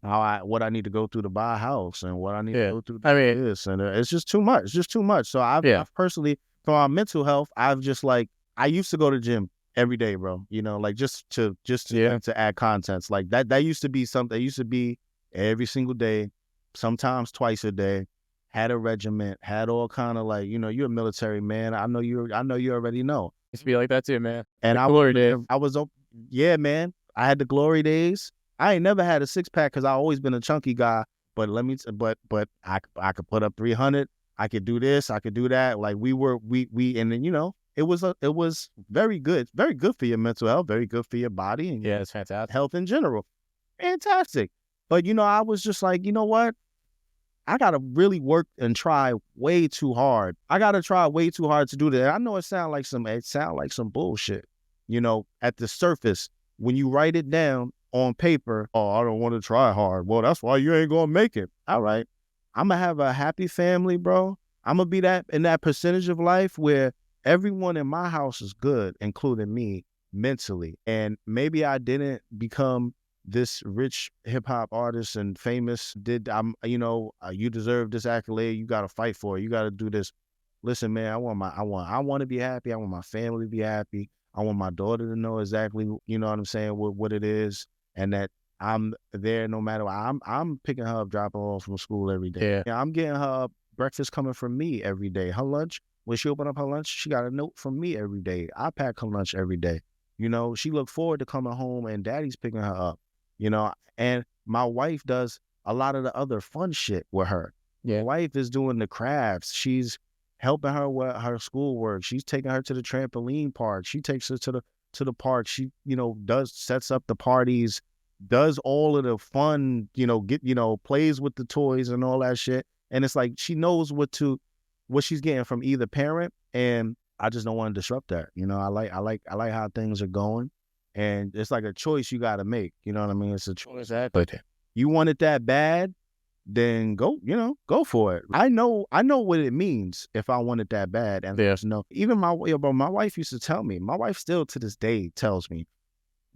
what I need to go through to buy a house, and what I need to go through to do this. And it's just too much. It's just too much. So I've personally, for my mental health, I've just, like, I used to go to the gym every day, bro. Like, just to add contents. Like, that used to be something. It used to be every single day, sometimes twice a day. Had a regiment, had all kind of, like, you're a military man. I know you already know. Used to be like that too, man. And yeah, man. I had the glory days. I ain't never had a 6-pack because I always been a chunky guy. But but I could put up 300. I could do this. I could do that. Like, we and then, it was very good for your mental health, very good for your body, and it's fantastic. Health in general, fantastic. But I was just like, you know what? I gotta really work and try way too hard. I gotta try way too hard to do that. I know it sound like some bullshit, at the surface. When you write it down on paper, oh, I don't want to try hard. Well, that's why you ain't gonna make it. All right, I'm gonna have a happy family, bro. I'm gonna be in that percentage of life where everyone in my house is good, including me mentally. And maybe I didn't become this rich hip hop artist and famous you deserve this accolade. You got to fight for it. You got to do this. Listen, man, I want to be happy. I want my family to be happy. I want my daughter to know exactly, you know what I'm saying, what it is, and that I'm there no matter what. I'm picking her up, dropping her off from school every day. Yeah. I'm getting her up, breakfast coming from me every day. Her lunch, when she open up her lunch, she got a note from me every day. I pack her lunch every day. You know, she look forward to coming home and daddy's picking her up, you know, and my wife does a lot of the other fun shit with her. Yeah. My wife is doing the crafts. She's helping her with her schoolwork. She's taking her to the trampoline park. She takes her to the park. She, you know, sets up the parties, does all of the fun, you know, plays with the toys and all that shit. And it's like she knows what she's getting from either parent, and I just don't want to disrupt that. You know, I like how things are going, and it's like a choice you got to make. You know what I mean? It's a choice. Exactly. You want it that bad, then go for it. I know what it means if I want it that bad. And there's no, even my wife used to tell me, my wife still to this day tells me,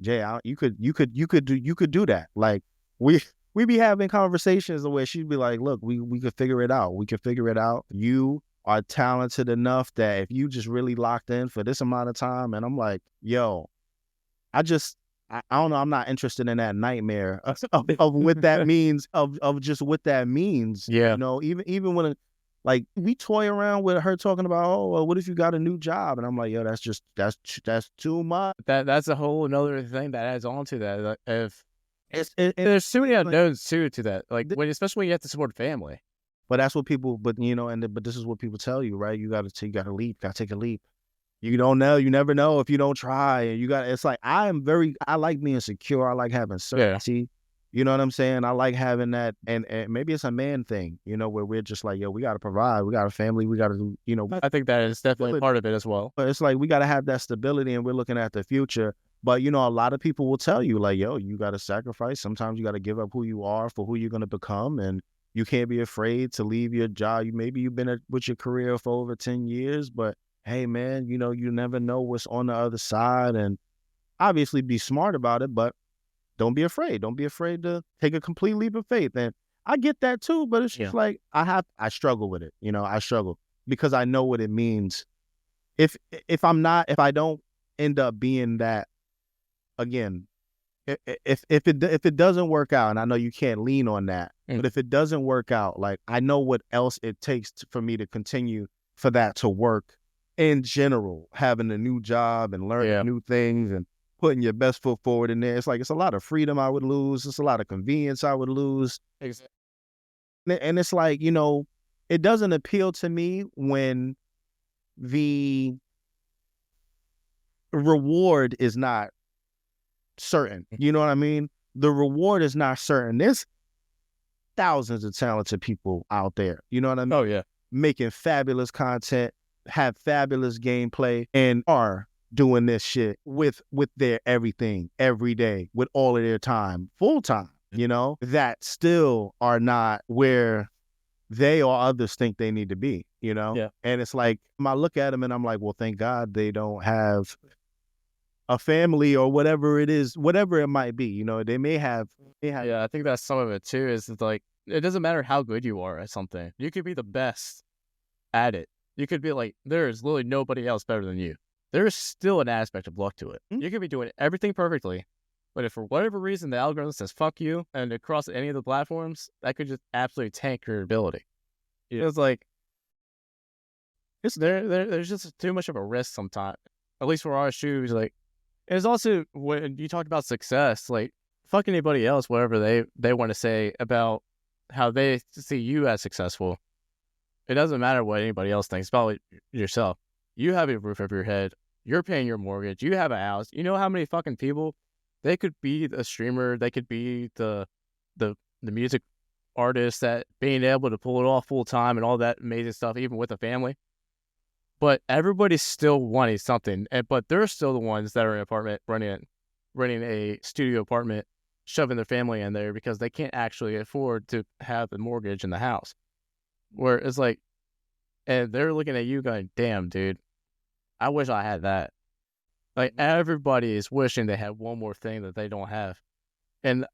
Jay, you could do that. Like we be having conversations where she'd be like, look, we could figure it out. We could figure it out. You are talented enough that if you just really locked in for this amount of time, and I'm like, yo, I don't know. I'm not interested in that nightmare of what that means, of just what that means. Yeah. You know, even when like we toy around with her talking about, oh, well, what if you got a new job? And I'm like, yo, that's too much. That's a whole another thing that adds on to that. Like, there's too many like, unknowns too to that. Like especially when you have to support family. But that's what people. But you know, but this is what people tell you, right? You got to leap. Got to take a leap. You don't know. You never know if you don't try. And it's like, I like being secure. I like having certainty. Yeah. You know what I'm saying? I like having that. And maybe it's a man thing, you know, where we're just like, yo, we got to provide. We got a family. We got to do, you know. I think that is definitely part of it as well. But it's like, we got to have that stability, and we're looking at the future. But, you know, a lot of people will tell you like, yo, you got to sacrifice. Sometimes you got to give up who you are for who you're going to become. And you can't be afraid to leave your job. Maybe you've been with your career for over 10 years, but hey, man, you know, you never know what's on the other side, and obviously be smart about it, but don't be afraid. Don't be afraid to take a complete leap of faith. And I get that too, but it's just like, I struggle with it. You know, I struggle because I know what it means. If I don't end up being that again, if it doesn't work out, and I know you can't lean on that, but if it doesn't work out, like I know what else it takes for me to continue for that to work. In general, having a new job and learning new things and putting your best foot forward in there, it's like, it's a lot of freedom I would lose. It's a lot of convenience I would lose. Exactly. And it's like, you know, it doesn't appeal to me when the reward is not certain. You know what I mean? The reward is not certain. There's thousands of talented people out there. You know what I mean? Oh, yeah. Making fabulous content, have fabulous gameplay, and are doing this shit with their everything every day, with all of their time, full time, you know, that still are not where they or others think they need to be, you know? Yeah. And it's like, I look at them and I'm like, well, thank God they don't have a family or whatever it is, whatever it might be, you know, they may have. Yeah, I think that's some of it too, is like, it doesn't matter how good you are at something. You could be the best at it. You could be like, there is literally nobody else better than you. There is still an aspect of luck to it. You could be doing everything perfectly, but if for whatever reason the algorithm says fuck you, and across any of the platforms, that could just absolutely tank your ability. Yeah. It's like, there's just too much of a risk sometimes, at least for our shoes. Like, it's also, when you talk about success, like, fuck anybody else, whatever they want to say about how they see you as successful. It doesn't matter what anybody else thinks about yourself. You have a roof over your head. You're paying your mortgage. You have a house. You know how many fucking people, they could be a streamer. They could be the music artist, that being able to pull it off full time and all that amazing stuff, even with a family. But everybody's still wanting something. But they're still the ones that are in an apartment running a studio apartment, shoving their family in there because they can't actually afford to have the mortgage in the house. Where it's like, and they're looking at you going, damn, dude, I wish I had that. Like, everybody is wishing they had one more thing that they don't have. and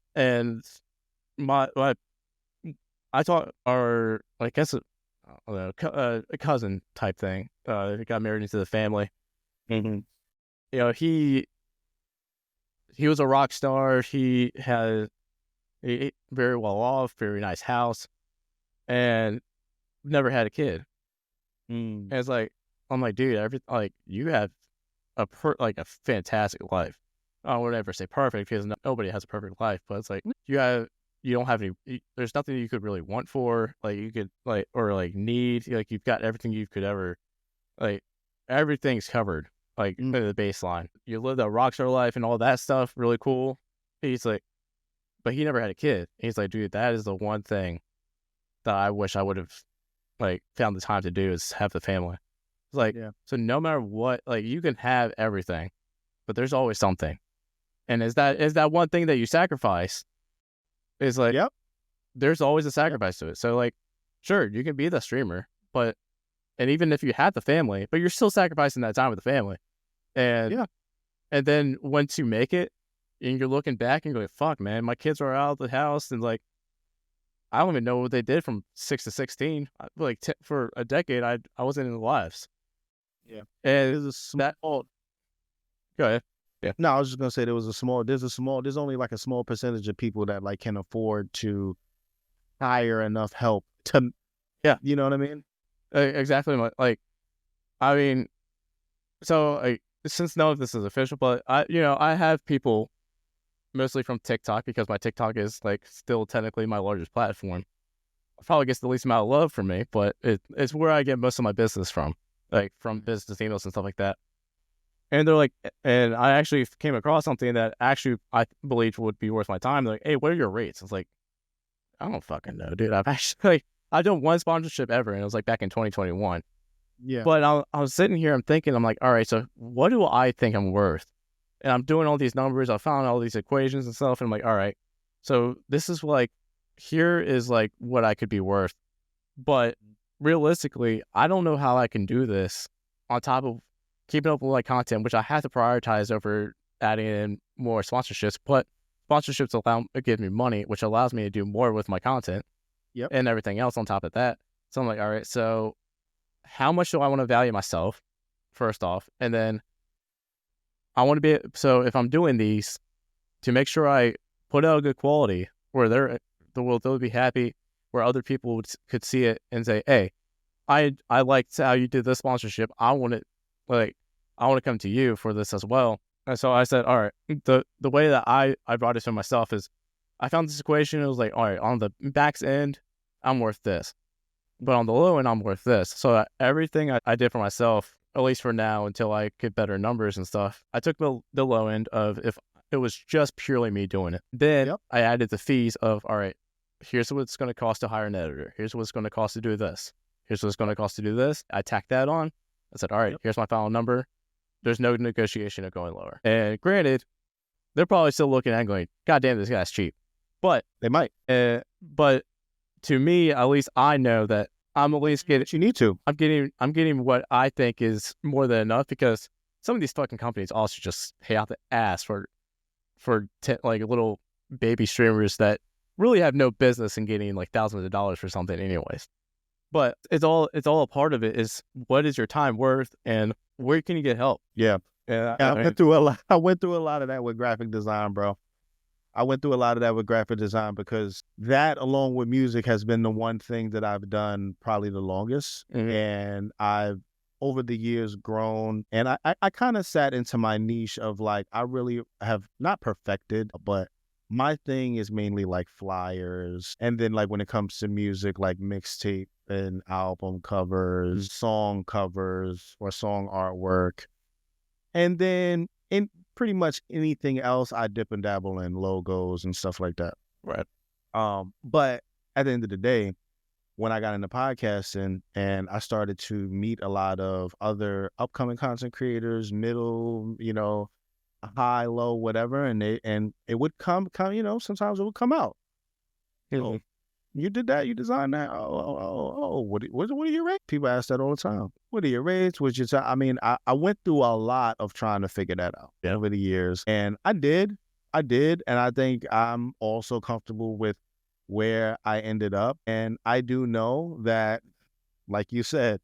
my I thought our, I guess, a cousin type thing, got married into the family. Mm-hmm. You know, he was a rock star. He had very well off, very nice house, and never had a kid. And it's like, I'm like, dude, you have a fantastic life. I would never say perfect because nobody has a perfect life, but it's like you don't have there's nothing you could really want for, like you could or need, like you've got everything you could ever, like everything's covered, like the baseline. You live that rock star life and all that stuff, really cool. He's like, but he never had a kid. He's like, dude, that is the one thing that I wish I would have found the time to do, is have the family. It's like, so no matter what, like you can have everything, but there's always something. And is that one thing that you sacrifice is like, there's always a sacrifice to it. So like, sure, you can be the streamer, and even if you had the family, but you're still sacrificing that time with the family. And and then once you make it and you're looking back and you're like, fuck man, my kids are out of the house, and like, I don't even know what they did from 6 to 16. For a decade, I wasn't in their lives. Yeah. And go ahead. Yeah. No, I was just gonna say there's only like a small percentage of people that like can afford to hire enough help to, you know what I mean? Exactly. I mean, so since none of this is official, but I have people mostly from TikTok, because my TikTok is like still technically my largest platform. It probably gets the least amount of love from me, but it's where I get most of my business from, like from business emails and stuff like that. And they're like, and I actually came across something that actually I believed would be worth my time. They're like, hey, what are your rates? I was like, I don't fucking know, dude. I've done one sponsorship ever, and it was like back in 2021. Yeah. But I was sitting here, I'm thinking, I'm like, all right, so what do I think I'm worth? And I'm doing all these numbers. I found all these equations and stuff, and I'm like, all right, so this is here is like what I could be worth. But realistically, I don't know how I can do this on top of keeping up with my content, which I have to prioritize over adding in more sponsorships. But sponsorships give me money, which allows me to do more with my content and everything else on top of that. So I'm like, all right, so how much do I want to value myself, first off? And then I want to so if I'm doing these, to make sure I put out a good quality where they'll be happy, where other people could see it and say, hey, I liked how you did this sponsorship. I want to come to you for this as well. And so I said, all right, the way that I brought it to myself is, I found this equation. It was like, all right, on the back end, I'm worth this, but on the low end, I'm worth this. So everything I did for myself, at least for now, until I get better numbers and stuff, I took the low end of, if it was just purely me doing it. Then I added the fees of, all right, here's what it's going to cost to hire an editor. Here's what it's going to cost to do this. Here's what it's going to cost to do this. I tacked that on. I said, all right, here's my final number. There's no negotiation of going lower. And granted, they're probably still looking at it going, God damn, this guy's cheap. But they might. But to me, at least I know that I'm at least getting. You need to. I'm getting what I think is more than enough, because some of these fucking companies also just pay out the ass for like little baby streamers that really have no business in getting like thousands of dollars for something, anyways. But it's all a part of it is, what is your time worth, and where can you get help? Yeah. I went through a lot. I went through a lot of that with graphic design, bro. I went through a lot of that with graphic design, because that, along with music, has been the one thing that I've done probably the longest. Mm-hmm. And I've, over the years, grown, and I kind of sat into my niche of like, I really have not perfected, but my thing is mainly like flyers. And then like when it comes to music, like mixtape and album covers, song covers, or song artwork. And then in pretty much anything else, I dip and dabble in logos and stuff like that. Right. But at the end of the day, when I got into podcasting and I started to meet a lot of other upcoming content creators, middle, high, low, whatever, and it would come, sometimes it would come out. Oh, you did that? You designed that? What are your rates? People ask that all the time. What are your rates? What's your time? I mean, I went through a lot of trying to figure that out over the years, and I did. I did, and I think I'm also comfortable with where I ended up. And I do know that, like you said,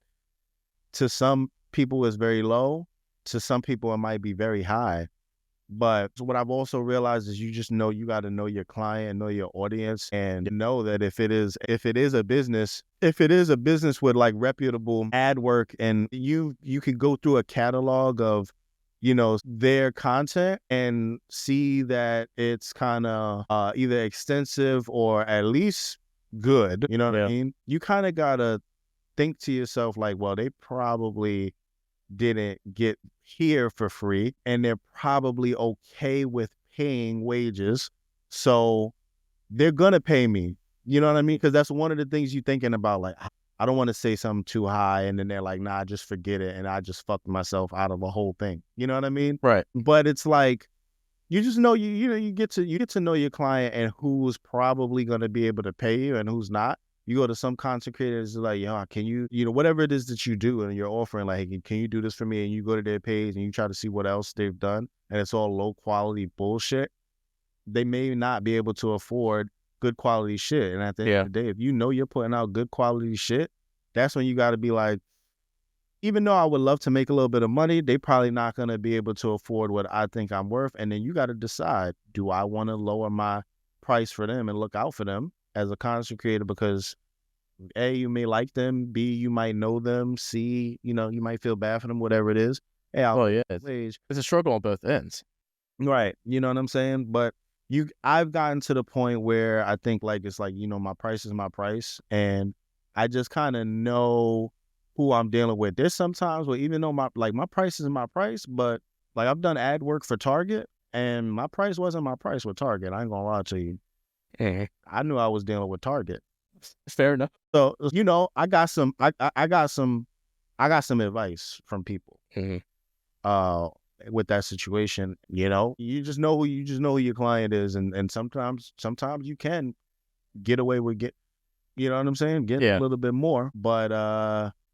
to some people it's very low, to some people it might be very high. But what I've also realized is you just know you got to know your client, know your audience, and know that if it is a business, if it is a business with like reputable ad work, and you could go through a catalog of, you know, their content and see that it's kind of either extensive or at least good. You know what I mean? You kind of gotta think to yourself like, well, they probably didn't get here for free, and they're probably okay with paying wages, so they're gonna pay me. You know what I mean? Because that's one of the things you're thinking about. Like, I don't want to say something too high, and then they're like, "Nah, just forget it," and I just fucked myself out of a whole thing. You know what I mean? Right. But it's like you just know you get to know your client and who's probably gonna be able to pay you and who's not. You go to some content creators like, yo, can you know, whatever it is that you do and you're offering, like, hey, can you do this for me? And you go to their page and you try to see what else they've done, and it's all low quality bullshit. They may not be able to afford good quality shit. And at the end of the day, if you know you're putting out good quality shit, that's when you got to be like, even though I would love to make a little bit of money, they probably not going to be able to afford what I think I'm worth. And then you got to decide, do I want to lower my price for them and look out for them as a content creator? Because A, you may like them, B, you might know them, C, you know, you might feel bad for them, whatever it is. Hey, it's a struggle on both ends. Right. You know what I'm saying? But I've gotten to the point where I think like, it's like, you know, my price is my price, and I just kind of know who I'm dealing with. There's sometimes where even though my price is my price, but like I've done ad work for Target and my price wasn't my price with Target. I ain't gonna lie to you. I knew I was dealing with Target. Fair enough. So, you know, I got some advice from people with that situation. You know, you just know who your client is, and sometimes you can get away with you know what I'm saying? Get a little bit more, but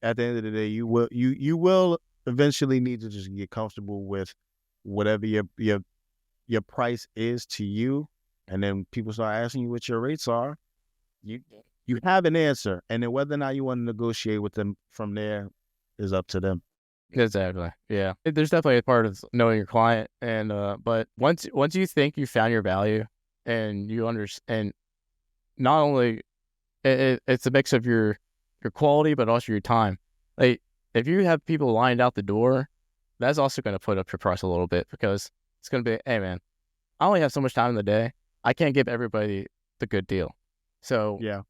at the end of the day, you will eventually need to just get comfortable with whatever your price is to you, and then people start asking you what your rates are. You have an answer, and then whether or not you want to negotiate with them from there is up to them. Exactly. Yeah. There's definitely a part of knowing your client, and but once you think you found your value and you understand, not only it's a mix of your quality, but also your time. Like if you have people lined out the door, that's also going to put up your price a little bit, because it's going to be, hey man, I only have so much time in the day. I can't give everybody the good deal. So yeah,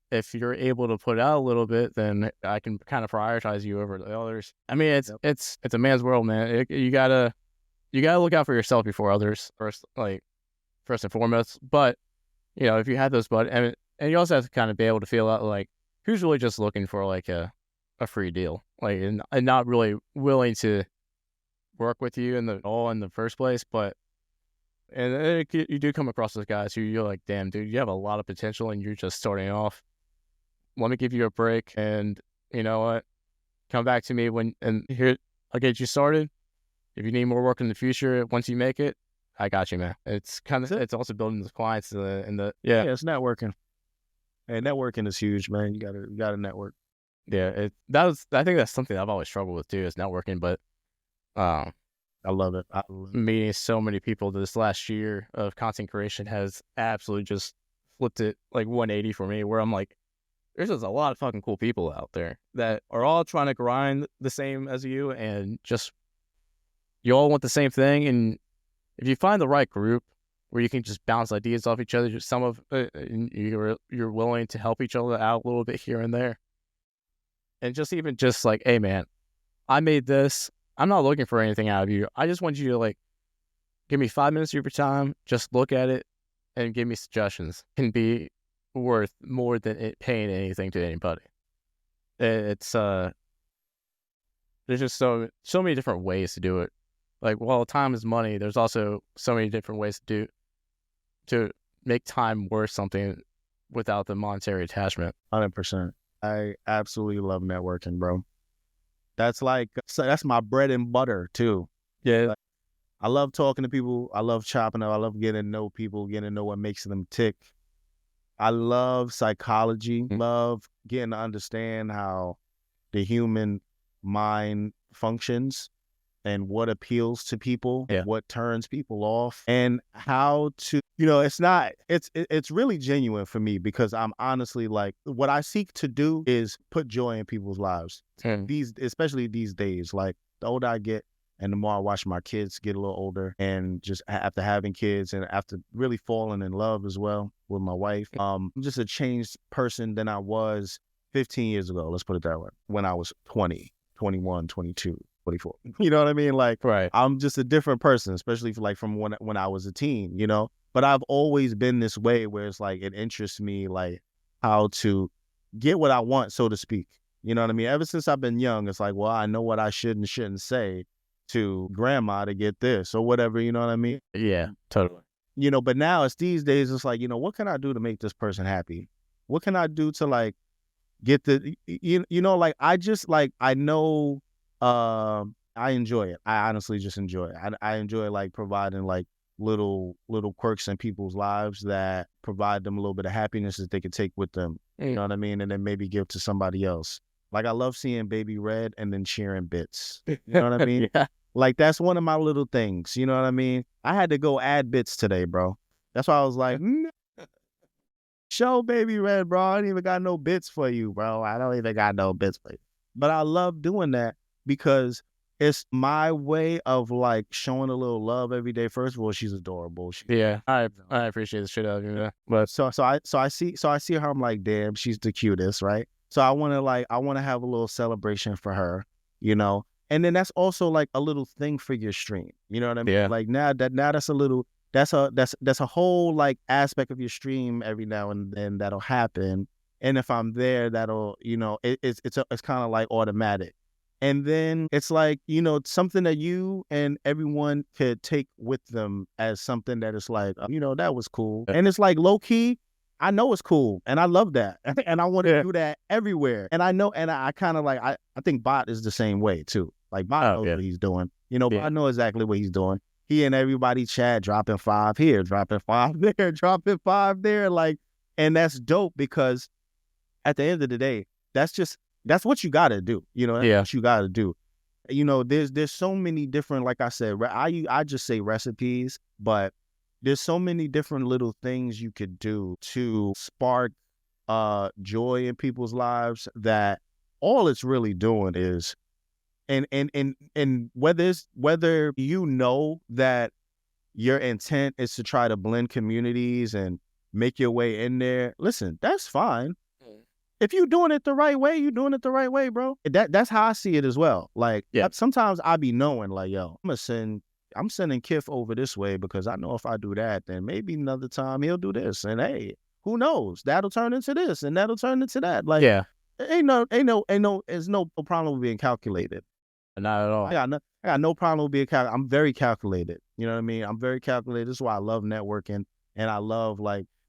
if you're able to put out a little bit, then I can kind of prioritize you over the others. I mean, it's a man's world, man. You gotta look out for yourself before others first and foremost. But you know, if you have those and you also have to kind of be able to feel out like who's really just looking for like a free deal, like and not really willing to work with you in the first place. But and you do come across those guys who you're like, damn, dude, you have a lot of potential and you're just starting off. Let me give you a break, and you know what? Come back to me I'll get you started. If you need more work in the future, once you make it, I got you, man. It's it's also building the clients it's networking. And networking is huge, man. You gotta network. Yeah, I think that's something I've always struggled with too, is networking. But I love it. Meeting so many people this last year of content creation has absolutely just flipped it like 180 for me, where I'm like, there's just a lot of fucking cool people out there that are all trying to grind the same as you, and just you all want the same thing. And if you find the right group where you can just bounce ideas off each other, just you're willing to help each other out a little bit here and there, and just like, hey man, I made this. I'm not looking for anything out of you. I just want you to like give me 5 minutes of your time, just look at it and give me suggestions. Can be worth more than it paying anything to anybody. It's there's just so many different ways to do it. Like, while time is money, there's also so many different ways to make time worth something without the monetary attachment. 100%. I absolutely love networking, bro. That's my bread and butter too. Yeah. I love talking to people. I love chopping up. I love getting to know people, getting to know what makes them tick. I love psychology, love getting to understand how the human mind functions and what appeals to people, what turns people off, and how to, it's really genuine for me, because I'm honestly like, what I seek to do is put joy in people's lives. Especially these days, like the older I get and the more I watch my kids get a little older, and just after having kids and after really falling in love as well with my wife, I'm just a changed person than I was 15 years ago. Let's put it that way. When I was 20, 21, 22. 24. You know what I mean? Like, right. I'm just a different person, especially from when I was a teen, but I've always been this way where it's like, it interests me, like how to get what I want, so to speak. You know what I mean? Ever since I've been young, it's like, well, I know what I should and shouldn't say to grandma to get this or whatever. You know what I mean? Yeah, totally. But now it's these days, it's like, what can I do to make this person happy? What can I do to like get like, I know, I enjoy it. I honestly just enjoy it. I enjoy like providing like little quirks in people's lives that provide them a little bit of happiness that they can take with them. You know what I mean? And then maybe give to somebody else. Like, I love seeing Baby Red and then sharing bits. You know what I mean? Yeah. Like, that's one of my little things. You know what I mean? I had to go add bits today, bro. That's why I was like, show Baby Red, bro. I don't even got no bits for you, bro. I don't even got no bits for you. But I love doing that because it's my way of like showing a little love every day. First of all, she's adorable. I appreciate the shit out of you. But so I see her. I'm like, damn, she's the cutest, right? So I want to have a little celebration for her, And then that's also like a little thing for your stream. You know what I mean? Yeah. Like now that's a little, that's a whole like aspect of your stream every now and then that'll happen. And if I'm there, that'll, it's kind of like automatic. And then it's like, something that you and everyone could take with them as something that is like, that was cool. And it's like low key, I know it's cool. And I love that. And I want to do that everywhere. And I know, and I kind of like, I think Bot is the same way too. Like Bot knows what he's doing. Bot knows exactly what he's doing. He and everybody chat, dropping 5 here, dropping 5 there, dropping 5 there. Like, and that's dope because at the end of the day, that's what you got to do. That's what you got to do. There's so many different, like I said, I just say recipes, but there's so many different little things you could do to spark joy in people's lives that all it's really doing is, and whether that your intent is to try to blend communities and make your way in there, listen, that's fine. If you're doing it the right way, you're doing it the right way, bro. That's how I see it as well. Like, sometimes I be knowing, like, yo, I'm sending Kif over this way because I know if I do that, then maybe another time he'll do this. And hey, who knows? That'll turn into this and that'll turn into that. Like, there's no problem with being calculated. Not at all. I got no problem with being calculated. I'm very calculated. You know what I mean? I'm very calculated. This is why I love networking, and I love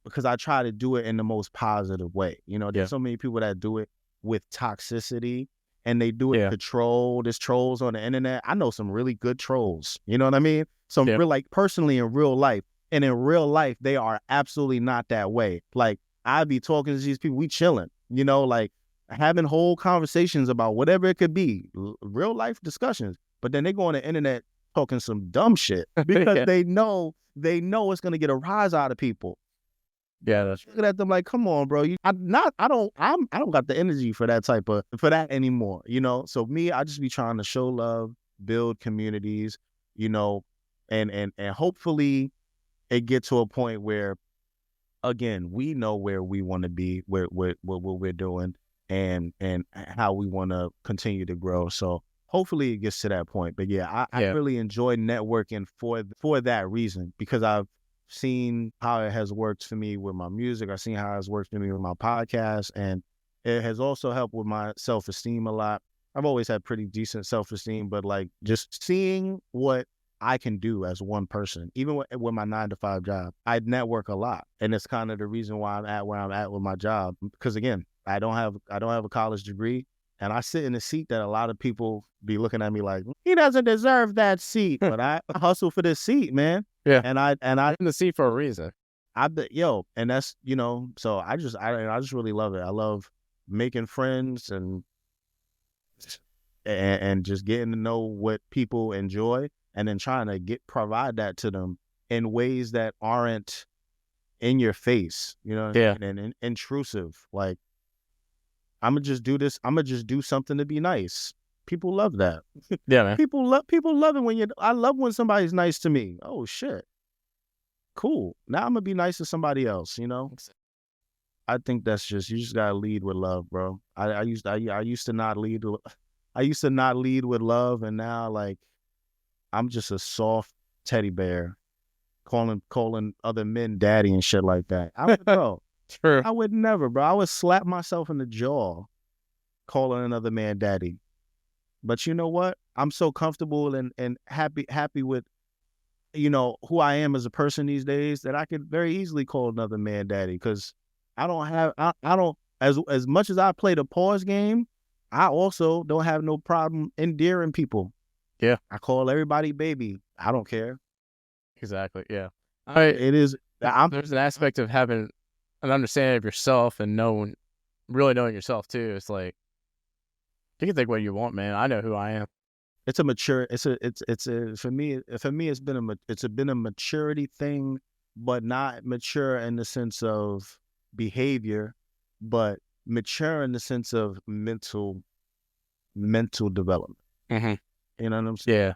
because I try to do it in the most positive way. There's so many people that do it with toxicity and they do it to troll. There's trolls on the internet. I know some really good trolls. You know what I mean? Some real, like personally in real life. And in real life, they are absolutely not that way. Like, I be talking to these people, we chilling, like having whole conversations about whatever it could be, real life discussions. But then they go on the internet talking some dumb shit because they know it's going to get a rise out of people. Yeah, that's looking at them like, come on, bro. I don't got the energy for that anymore. So me, I just be trying to show love, build communities, and hopefully it get to a point where, again, we know where we want to be, what we're doing, and how we want to continue to grow. So hopefully it gets to that point. But I really enjoy networking for that reason, because I've seen how it has worked for me with my music. I've seen how it has worked for me with my podcast, and it has also helped with my self-esteem a lot. I've always had pretty decent self-esteem, but like just seeing what I can do as one person, even with my 9-to-5 job, I network a lot. And it's kind of the reason why I'm at where I'm at with my job. Because again, I don't have a college degree. And I sit in a seat that a lot of people be looking at me like, he doesn't deserve that seat. But I hustle for this seat, man. Yeah. And I in the seat for a reason. And that's, so I just really love it. I love making friends and just getting to know what people enjoy, and then trying to provide that to them in ways that aren't in your face, and intrusive. Like, I'm gonna just do this. I'm gonna just do something to be nice. People love that. Yeah, man. People love it I love when somebody's nice to me. Oh shit. Cool. Now I'm gonna be nice to somebody else, I think that's just, you just gotta lead with love, bro. I used to not lead with love, and now, like, I'm just a soft teddy bear calling other men daddy and shit like that. True. I would never, bro. I would slap myself in the jaw calling another man daddy. But you know what? I'm so comfortable and happy with, who I am as a person these days, that I could very easily call another man daddy, because I don't, as much as I play the pause game, I also don't have no problem endearing people. Yeah. I call everybody baby. I don't care. Exactly. Yeah. There's an aspect of having an understanding of yourself and really knowing yourself too. It's like, you can think what you want, man. I know who I am. For me, it's been a maturity thing, but not mature in the sense of behavior, but mature in the sense of mental development. Mm-hmm. You know what I'm saying? Yeah.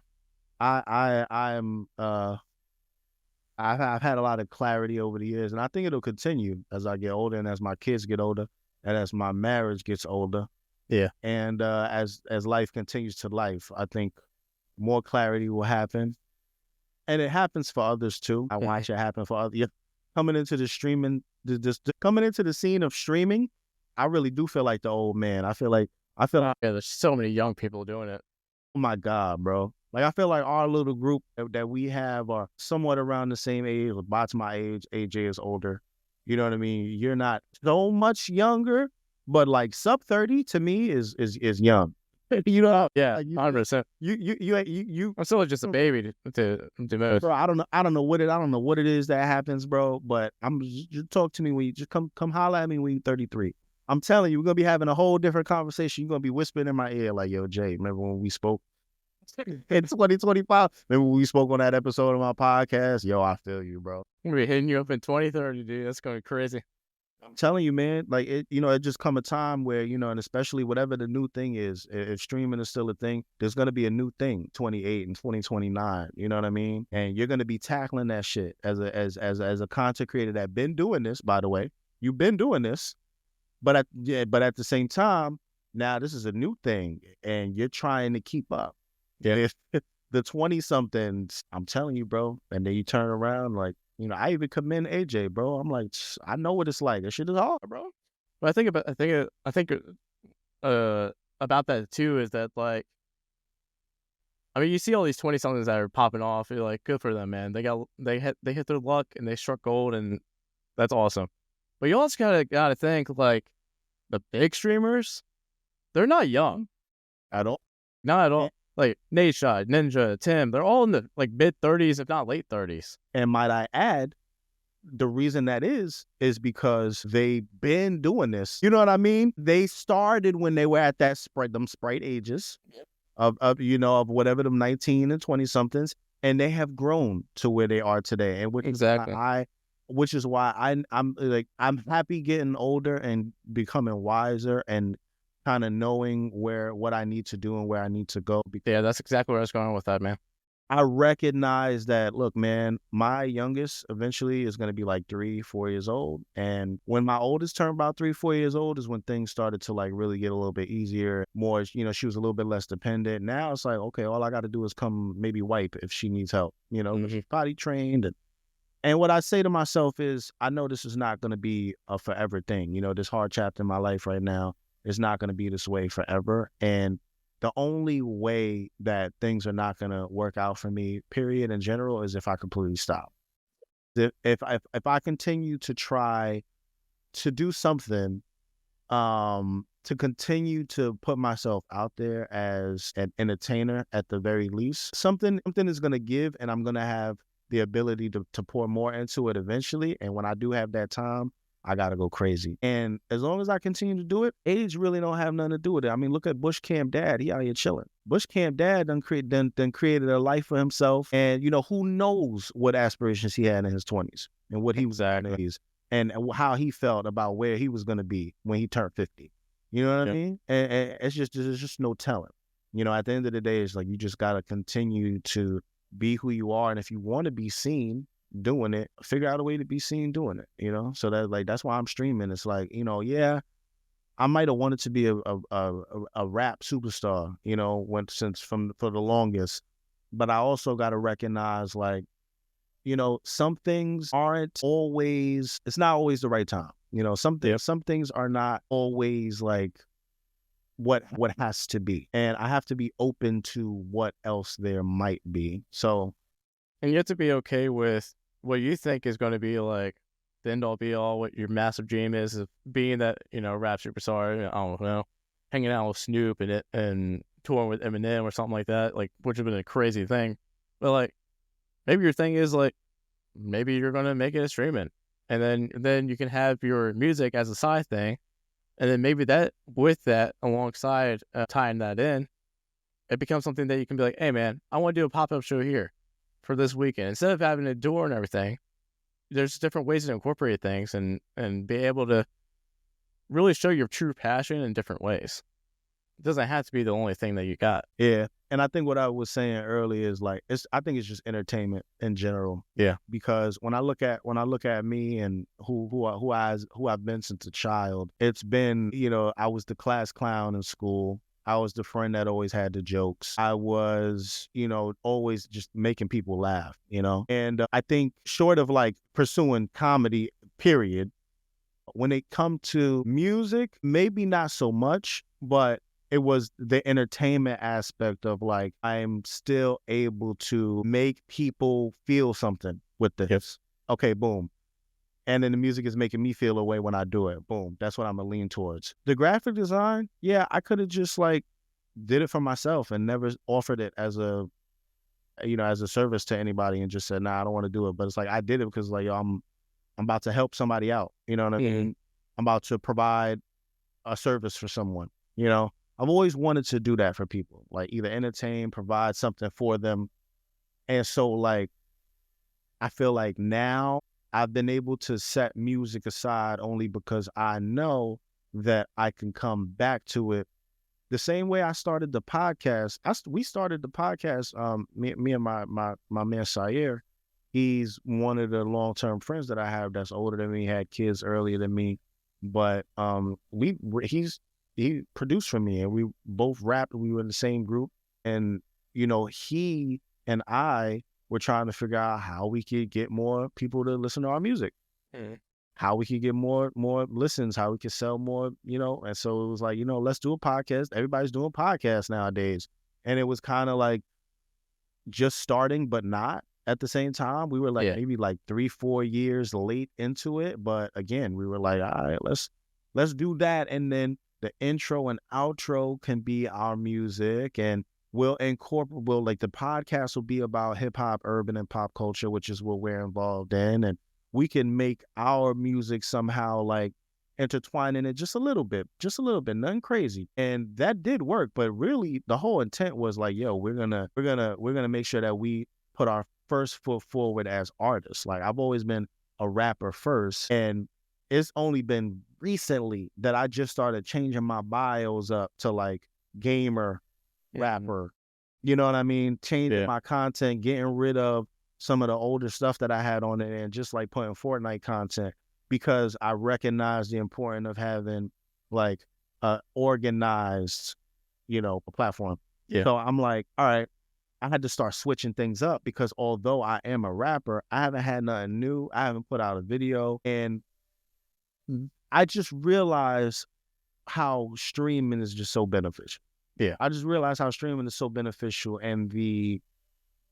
I've had a lot of clarity over the years, and I think it'll continue as I get older, and as my kids get older, and as my marriage gets older. Yeah. And as life continues to life, I think more clarity will happen. And it happens for others too. I watch it happen for others. Coming into the streaming, coming into the scene of streaming, I really do feel like the old man. I feel like there's so many young people doing it. Oh my God, bro. Like, I feel like our little group that we have are somewhat around the same age. Bot's my age. AJ is older. You know what I mean? You're not so much younger, but like sub 30 to me is young. You know? Yeah, like 100%. You. I'm still just a baby to most. Bro, I don't know what it is that happens, bro. But just talk to me when you just come holler at me when you're 33. I'm telling you, we're gonna be having a whole different conversation. You're gonna be whispering in my ear like, "Yo, Jay, remember when we spoke in 2025? Remember when we spoke on that episode of my podcast? Yo, I feel you, bro. I'm gonna be hitting you up in 2030, dude. That's gonna be crazy. I'm telling you, man. Like, it just come a time where, and especially whatever the new thing is, if streaming is still a thing, there's gonna be a new thing, 28 and 2029. You know what I mean? And you're gonna be tackling that shit as a content creator that been doing this. By the way, you've been doing this. But at the same time, now this is a new thing, and you're trying to keep up. Yeah. The 20-somethings, I'm telling you, bro. And then you turn around, like, I even commend AJ, bro. I'm like, I know what it's like. This shit is hard, bro. But I think about that too is that, like, I mean, you see all these 20-somethings that are popping off. You're like, good for them, man. They hit their luck and they struck gold, and that's awesome. But you also gotta think, like, the big streamers, they're not young at all. Not at all. Like Nate Shot, Ninja, Tim, they're all in the like mid 30s, if not late 30s. And might I add, the reason that is because they've been doing this. You know what I mean? They started when they were at that sprite ages of whatever, them 19 and 20 somethings, and they have grown to where they are today. And which is why I'm happy getting older and becoming wiser and kind of knowing what I need to do and where I need to go. Yeah, that's exactly where I was going with that, man. I recognize that, look, man, my youngest eventually is going to be like 3-4 years old. And when my oldest turned about 3-4 years old is when things started to like really get a little bit easier, more, she was a little bit less dependent. Now it's like, okay, all I got to do is come maybe wipe if she needs help, she's potty trained. And what I say to myself is, I know this is not going to be a forever thing. This hard chapter in my life right now is not going to be this way forever. And the only way that things are not going to work out for me, period, in general, is if I completely stop. If I continue to try to do something to continue to put myself out there as an entertainer at the very least. Something is going to give, and I'm going to have the ability to pour more into it eventually. And when I do have that time, I got to go crazy. And as long as I continue to do it, age really don't have nothing to do with it. I mean, look at Bush Camp Dad. He out here chilling. Bush Camp Dad done created a life for himself. And, you know, who knows what aspirations he had in his 20s and what he was in his 80s and how he felt about where he was going to be when he turned 50. You know what I mean? And it's just, there's just no telling. You know, at the end of the day, it's like you just got to continue to be who you are. And if you want to be seen doing it, figure out a way to be seen doing it, you know? So that's why I'm streaming. It's like, you know, yeah, I might have wanted to be a rap superstar, you know, for the longest, but I also got to recognize, like, you know, some things it's not always the right time. You know, some things are not always like what has to be. And I have to be open to what else there might be. So. And you have to be okay with what you think is going to be like the end all be all, what your massive dream is of being that, you know, rap superstar, I don't know, hanging out with Snoop and touring with Eminem or something like that, like, which would have been a crazy thing. But like, maybe your thing is like, maybe you're going to make it a streaming, and then you can have your music as a side thing. And then maybe that with that alongside tying that in, it becomes something that you can be like, hey man, I want to do a pop-up show here for this weekend. Instead of having a door and everything, there's different ways to incorporate things and be able to really show your true passion in different ways. It doesn't have to be the only thing that you got. Yeah. And I think what I was saying earlier is like, I think it's just entertainment in general. Yeah. Because when I look at me and who I've been since a child, it's been, you know, I was the class clown in school. I was the friend that always had the jokes. I was, you know, always just making people laugh, you know? And I think short of like pursuing comedy, period, when it come to music, maybe not so much, but it was the entertainment aspect of like, I'm still able to make people feel something with this. Yes. Okay, boom. And then the music is making me feel a way when I do it. Boom. That's what I'm going to lean towards. The graphic design, yeah, I could have just like did it for myself and never offered it as a service to anybody and just said, nah, I don't want to do it. But it's like, I did it because like, yo, I'm about to help somebody out. You know what I mean? I'm about to provide a service for someone. You know, I've always wanted to do that for people, like either entertain, provide something for them. And so like, I feel like now I've been able to set music aside only because I know that I can come back to it the same way I started the podcast. We started the podcast, me and my man Sayer. He's one of the long-term friends that I have that's older than me, had kids earlier than me. But he produced for me and we both rapped. We were in the same group. And, you know, he and I were trying to figure out how we could get more people to listen to our music, how we could get more listens, how we could sell more, you know. And so it was like, you know, let's do a podcast. Everybody's doing podcasts nowadays. And it was kind of like just starting, but not at the same time. We were like maybe like 3-4 years late into it. But again, we were like, all right, let's do that. And then the intro and outro can be our music, and we'll like the podcast will be about hip hop, urban, and pop culture, which is what we're involved in. And we can make our music somehow like intertwine in it just a little bit, nothing crazy. And that did work. But really the whole intent was like, yo, we're gonna make sure that we put our first foot forward as artists. Like I've always been a rapper first, and it's only been recently that I just started changing my bios up to like gamer, rapper, you know what I mean? Changing my content, getting rid of some of the older stuff that I had on it and just like putting Fortnite content, because I recognize the importance of having like organized, you know, platform. So I'm like, all right, I had to start switching things up, because although I am a rapper, I haven't had nothing new. I haven't put out a video, and I just realized how streaming is just so beneficial. I just realized how streaming is so beneficial, and the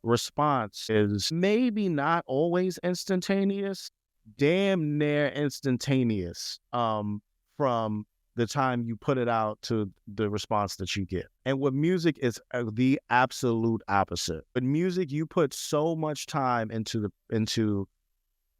response is maybe not always instantaneous, damn near instantaneous, from the time you put it out to the response that you get. And with music, it's the absolute opposite. With music, you put so much time into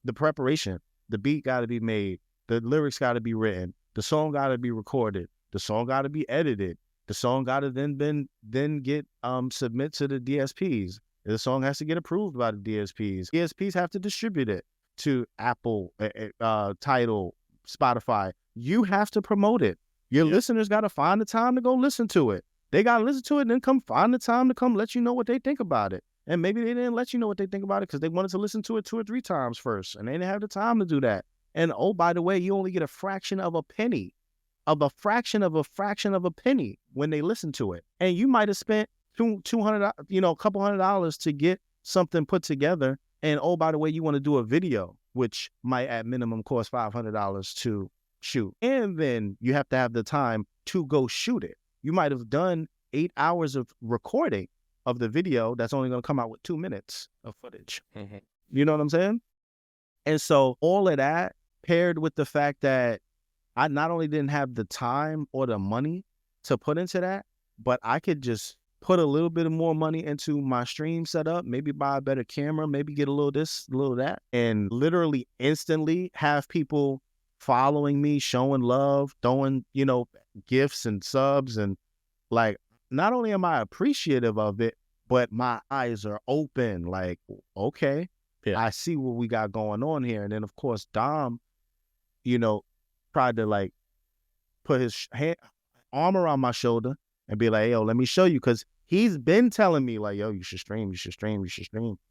the preparation. The beat got to be made. The lyrics got to be written. The song got to be recorded. The song got to be edited. The song got to then get submit to the DSPs. The song has to get approved by the DSPs. DSPs have to distribute it to Apple, Tidal, Spotify. You have to promote it. Your listeners got to find the time to go listen to it. They got to listen to it and then come find the time to come let you know what they think about it. And maybe they didn't let you know what they think about it because they wanted to listen to it 2 or 3 times first, and they didn't have the time to do that. And oh, by the way, you only get a fraction of a penny, of a fraction of a penny when they listen to it. And you might have spent $200, a couple $100 to get something put together. And oh, by the way, you want to do a video, which might at minimum cost $500 to shoot. And then you have to have the time to go shoot it. You might have done 8 hours of recording of the video that's only going to come out with 2 minutes of footage. Mm-hmm. You know what I'm saying? And so all of that paired with the fact that I not only didn't have the time or the money to put into that, but I could just put a little bit of more money into my stream setup, maybe buy a better camera, maybe get a little this, a little that, and literally instantly have people following me, showing love, throwing, gifts and subs. And like, not only am I appreciative of it, but my eyes are open. Like, okay, I see what we got going on here. And then of course, Dom, tried to like put his arm around my shoulder and be like, yo, let me show you. Cause he's been telling me like, yo, you should stream.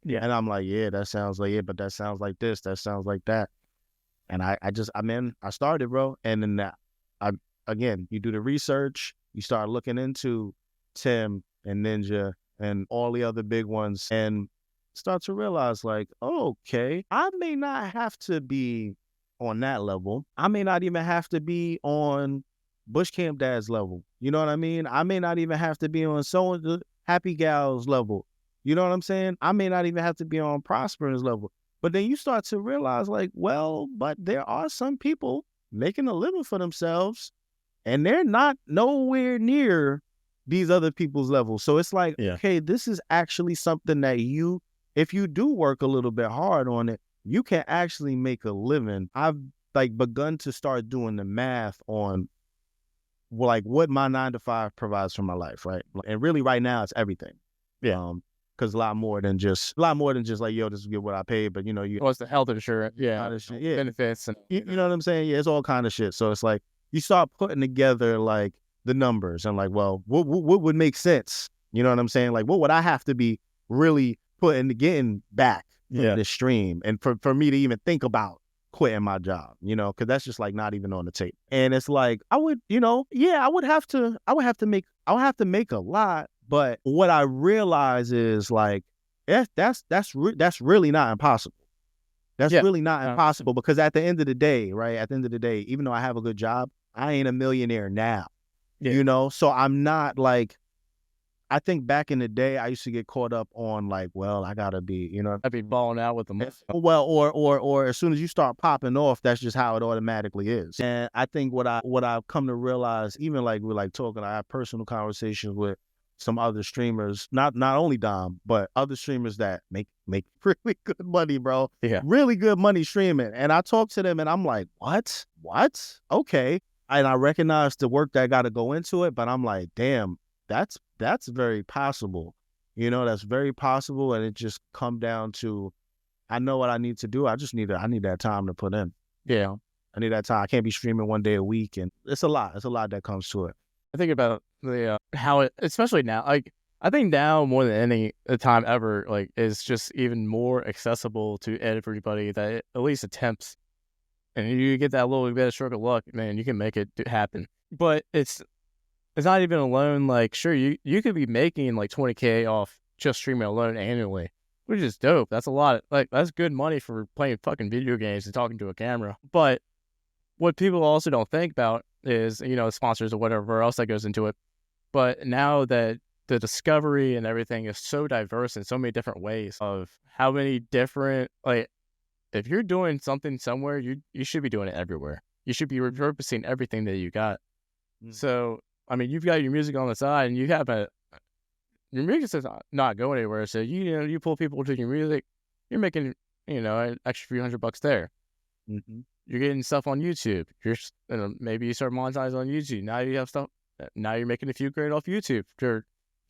Yeah. And I'm like, yeah, that sounds like it, but that sounds like this, that sounds like that. And I started, bro. And then again, you do the research, you start looking into Tim and Ninja and all the other big ones and start to realize like, okay, I may not have to be on that level. I may not even have to be on Bush Camp Dad's level. You know what I mean? I may not even have to be on the Happy Gal's level. You know what I'm saying? I may not even have to be on Prosper's level. But then you start to realize like, well, but there are some people making a living for themselves and they're not nowhere near these other people's levels. So it's like, okay, this is actually something that if you do work a little bit hard on it, you can actually make a living. I've like begun to start doing the math on like what my 9-to-5 provides for my life, right? And really right now it's everything. Yeah. Because a lot more than just like, yo, this is what I paid, but what's the health insurance? Benefits and you know what I'm saying? Yeah, it's all kind of shit. So it's like you start putting together like the numbers and like, well, what would make sense? You know what I'm saying? Like, what would I have to be really getting back from this stream, and for me to even think about quitting my job, because that's just like not even on the tape. And it's like I would have to make a lot. But what I realize is like that's really not impossible. That's really not impossible because at the end of the day, right? At the end of the day, even though I have a good job, I ain't a millionaire now. Yeah. So I'm not like, I think back in the day, I used to get caught up on like, well, I gotta be, I'd be balling out with them. Well, or as soon as you start popping off, that's just how it automatically is. And I think what I've come to realize, even like we're like talking, I have personal conversations with some other streamers, not only Dom, but other streamers that make really good money, bro. Yeah, really good money streaming. And I talk to them, and I'm like, what? Okay. And I recognize the work that got to go into it, but I'm like, damn, that's very possible. That's very possible. And it just come down to, I know what I need to do. I need that time to put in. Yeah. I need that time. I can't be streaming one day a week. And it's a lot that comes to it. I think about the, how it, especially now, like, I think now more than any time ever, like, is just even more accessible to everybody that at least attempts. And you get that little bit of stroke of luck, man, you can make it happen. But it's not even alone. Like, sure, you could be making like $20K off just streaming alone annually, which is dope. That's a lot. That's good money for playing fucking video games and talking to a camera. But what people also don't think about is, sponsors or whatever else that goes into it. But now that the discovery and everything is so diverse in so many different ways of how many different, like, if you're doing something somewhere, you should be doing it everywhere. You should be repurposing everything that you got. So, I mean, you've got your music on the side and you have your music is not going anywhere. So, you pull people to your music, you're making, an extra few $100 there. Mm-hmm. You're getting stuff on YouTube. Maybe you start monetizing on YouTube. Now you have stuff. Now you're making a few grand off YouTube.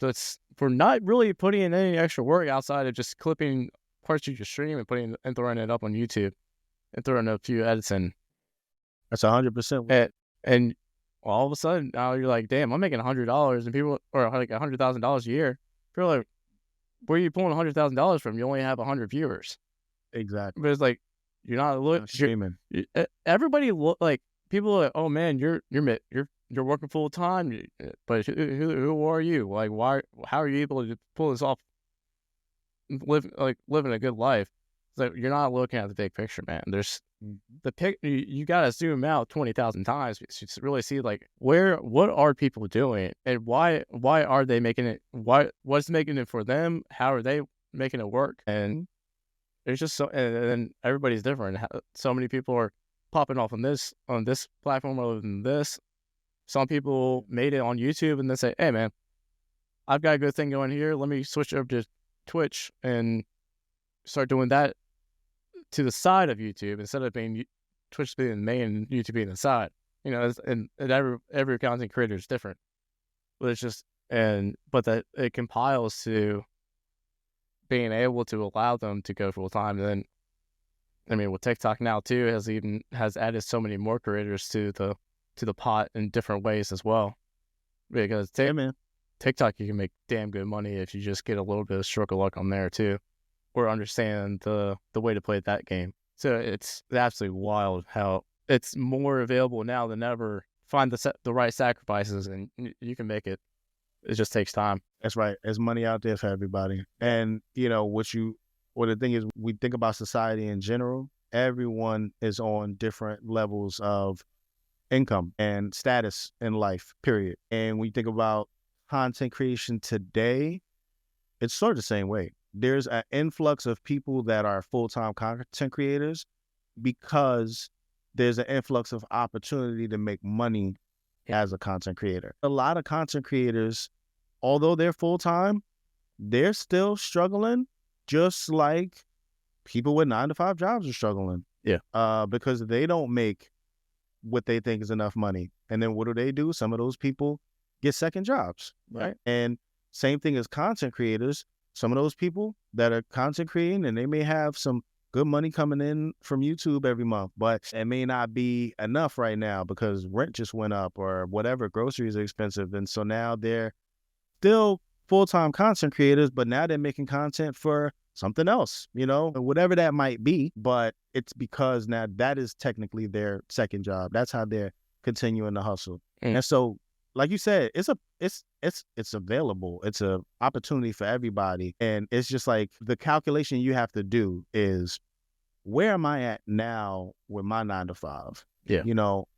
So for not really putting in any extra work outside of just clipping parts of your stream and throwing it up on YouTube and throwing a few edits in. That's 100%. And all of a sudden now you're like, damn, I'm making $100 and people, or like $100,000 a year. People are like, where are you pulling $100,000 from? You only have 100 viewers. Exactly. But it's like, you're not streaming. Everybody like people are like, oh man, you're working full time, but who are you? Like, how are you able to pull this off? Living a good life. It's like you're not looking at the big picture, man. There's you gotta zoom out 20,000 times to really see like what are people doing and why are they making it? What's making it for them? How are they making it work? And there's just so, and then everybody's different. So many people are popping off on this platform rather than this. Some people made it on YouTube and they say, hey man, I've got a good thing going here. Let me switch over to Twitch and start doing that to the side of YouTube instead of being Twitch being the main and YouTube being the side. And every content creator is different. But it's just, but that it compiles to being able to allow them to go full time. And then, I mean, with TikTok now too has added so many more creators to the pot in different ways as well. Because TikTok, you can make damn good money if you just get a little bit of stroke of luck on there too, or understand the way to play that game. So it's absolutely wild how it's more available now than ever. Find the right sacrifices and you can make it. It just takes time. That's right. There's money out there for everybody. And, the thing is, we think about society in general, everyone is on different levels of income and status in life, period. And when you think about content creation today, it's sort of the same way. There's an influx of people that are full-time content creators because there's an influx of opportunity to make money as a content creator. A lot of content creators, although they're full-time, they're still struggling just like people with 9-to-5 jobs are struggling. Yeah. Because they don't make what they think is enough money. And then what do? Some of those people get second jobs, right? And same thing as content creators. Some of those people that are content creating and they may have some good money coming in from YouTube every month, but it may not be enough right now because rent just went up or whatever, groceries are expensive. And so now they're still full-time content creators, but now they're making content for something else, whatever that might be. But it's because now that is technically their second job. That's how they're continuing to hustle. And so, like you said, it's available. It's an opportunity for everybody. And it's just like the calculation you have to do is, where am I at now with my 9-to-5? Yeah.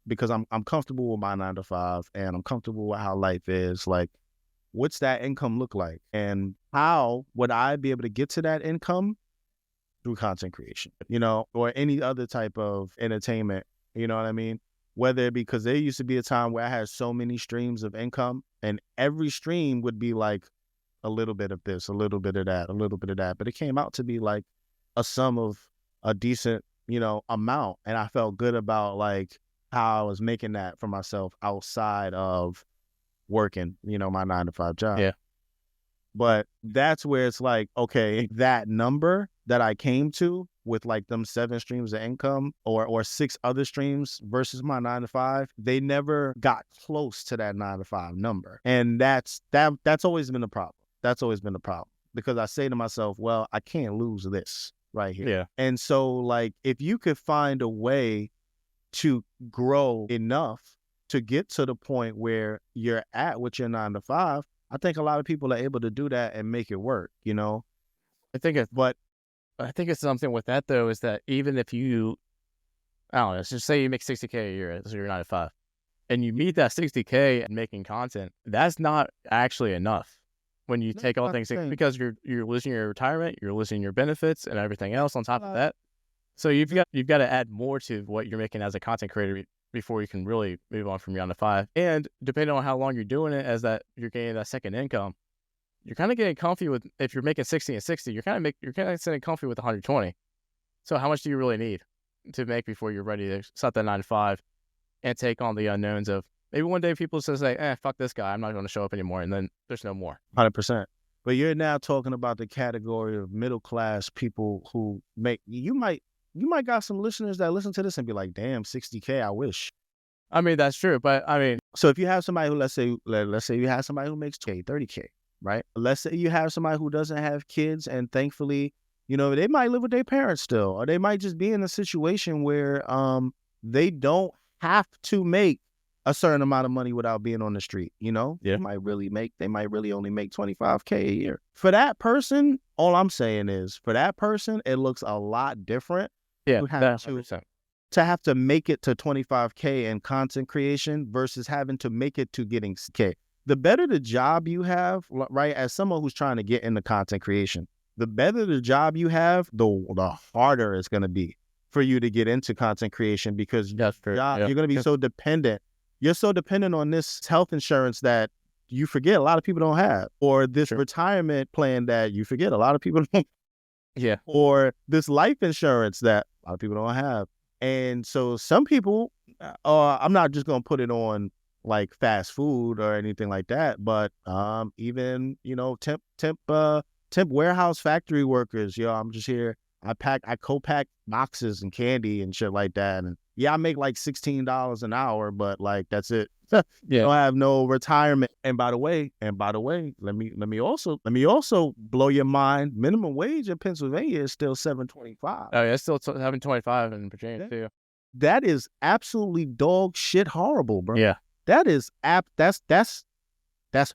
Because I'm comfortable with my 9-to-5 and I'm comfortable with how life is. Like, what's that income look like? And how would I be able to get to that income? Through content creation, or any other type of entertainment, you know what I mean? Whether because there used to be a time where I had so many streams of income and every stream would be like a little bit of this, a little bit of that, a little bit of that. But it came out to be like a sum of a decent, amount. And I felt good about like how I was making that for myself outside of working, my 9-to-5 job. Yeah. But that's where it's like, okay, that number that I came to with like them 7 streams of income or 6 other streams versus my 9-to-5, they never got close to that 9-to-5 number. And that's always been a problem. That's always been a problem because I say to myself, well, I can't lose this right here. Yeah. And so like, if you could find a way to grow enough to get to the point where you're at with your 9-to-5, I think a lot of people are able to do that and make it work, I think it's something with that though, is that even if you, I don't know, let's just say you make $60K a year as your 9-to-5 and you meet that $60K and making content, that's not actually enough when you take all things because you're losing your retirement, you're losing your benefits and everything else on top of that. So you've got to add more to what you're making as a content creator before you can really move on from your 9 to 5. And depending on how long you're doing it, as that you're getting that second income, you're kind of getting comfy with, if you're making 60 and 60, you're kind of sitting comfy with 120. So how much do you really need to make before you're ready to stop that 9 to 5 and take on the unknowns of maybe one day people just say, fuck this guy, I'm not going to show up anymore, and then there's no more. 100%. But you're now talking about the category of middle class people who make, you might got some listeners that listen to this and be like, damn, 60K, I wish. I mean, that's true, but I mean, so if you have somebody who, let's say you have somebody who makes 30K, right? Let's say you have somebody who doesn't have kids, and thankfully, you know, they might live with their parents still, or they might just be in a situation where they don't have to make a certain amount of money without being on the street, you know? Yeah. They might really only make 25K a year. For that person, all I'm saying is, for that person, it looks a lot different. Yeah, to have to make it to 25K in content creation versus having to make it to getting K. The better the job you have, right, as someone who's trying to get into content creation, the better the job you have, the harder it's going to be for you to get into content creation, because you're going to be so dependent. You're so dependent on this health insurance that you forget a lot of people don't have, or this retirement plan that you forget a lot of people don't. Yeah. Or this life insurance that a lot of people don't have. And so some people, I'm not just going to put it on like fast food or anything like that, but even, you know, temp warehouse factory workers, I'm just here. I co-pack boxes and candy and shit like that. And yeah, I make like $16 an hour, but like, that's it. I don't have no retirement. And by the way, let me also blow your mind. Minimum wage in Pennsylvania is still $7.25. Oh yeah, it's still $7.25 in Virginia too. That is absolutely dog shit horrible, bro. Yeah. That is that's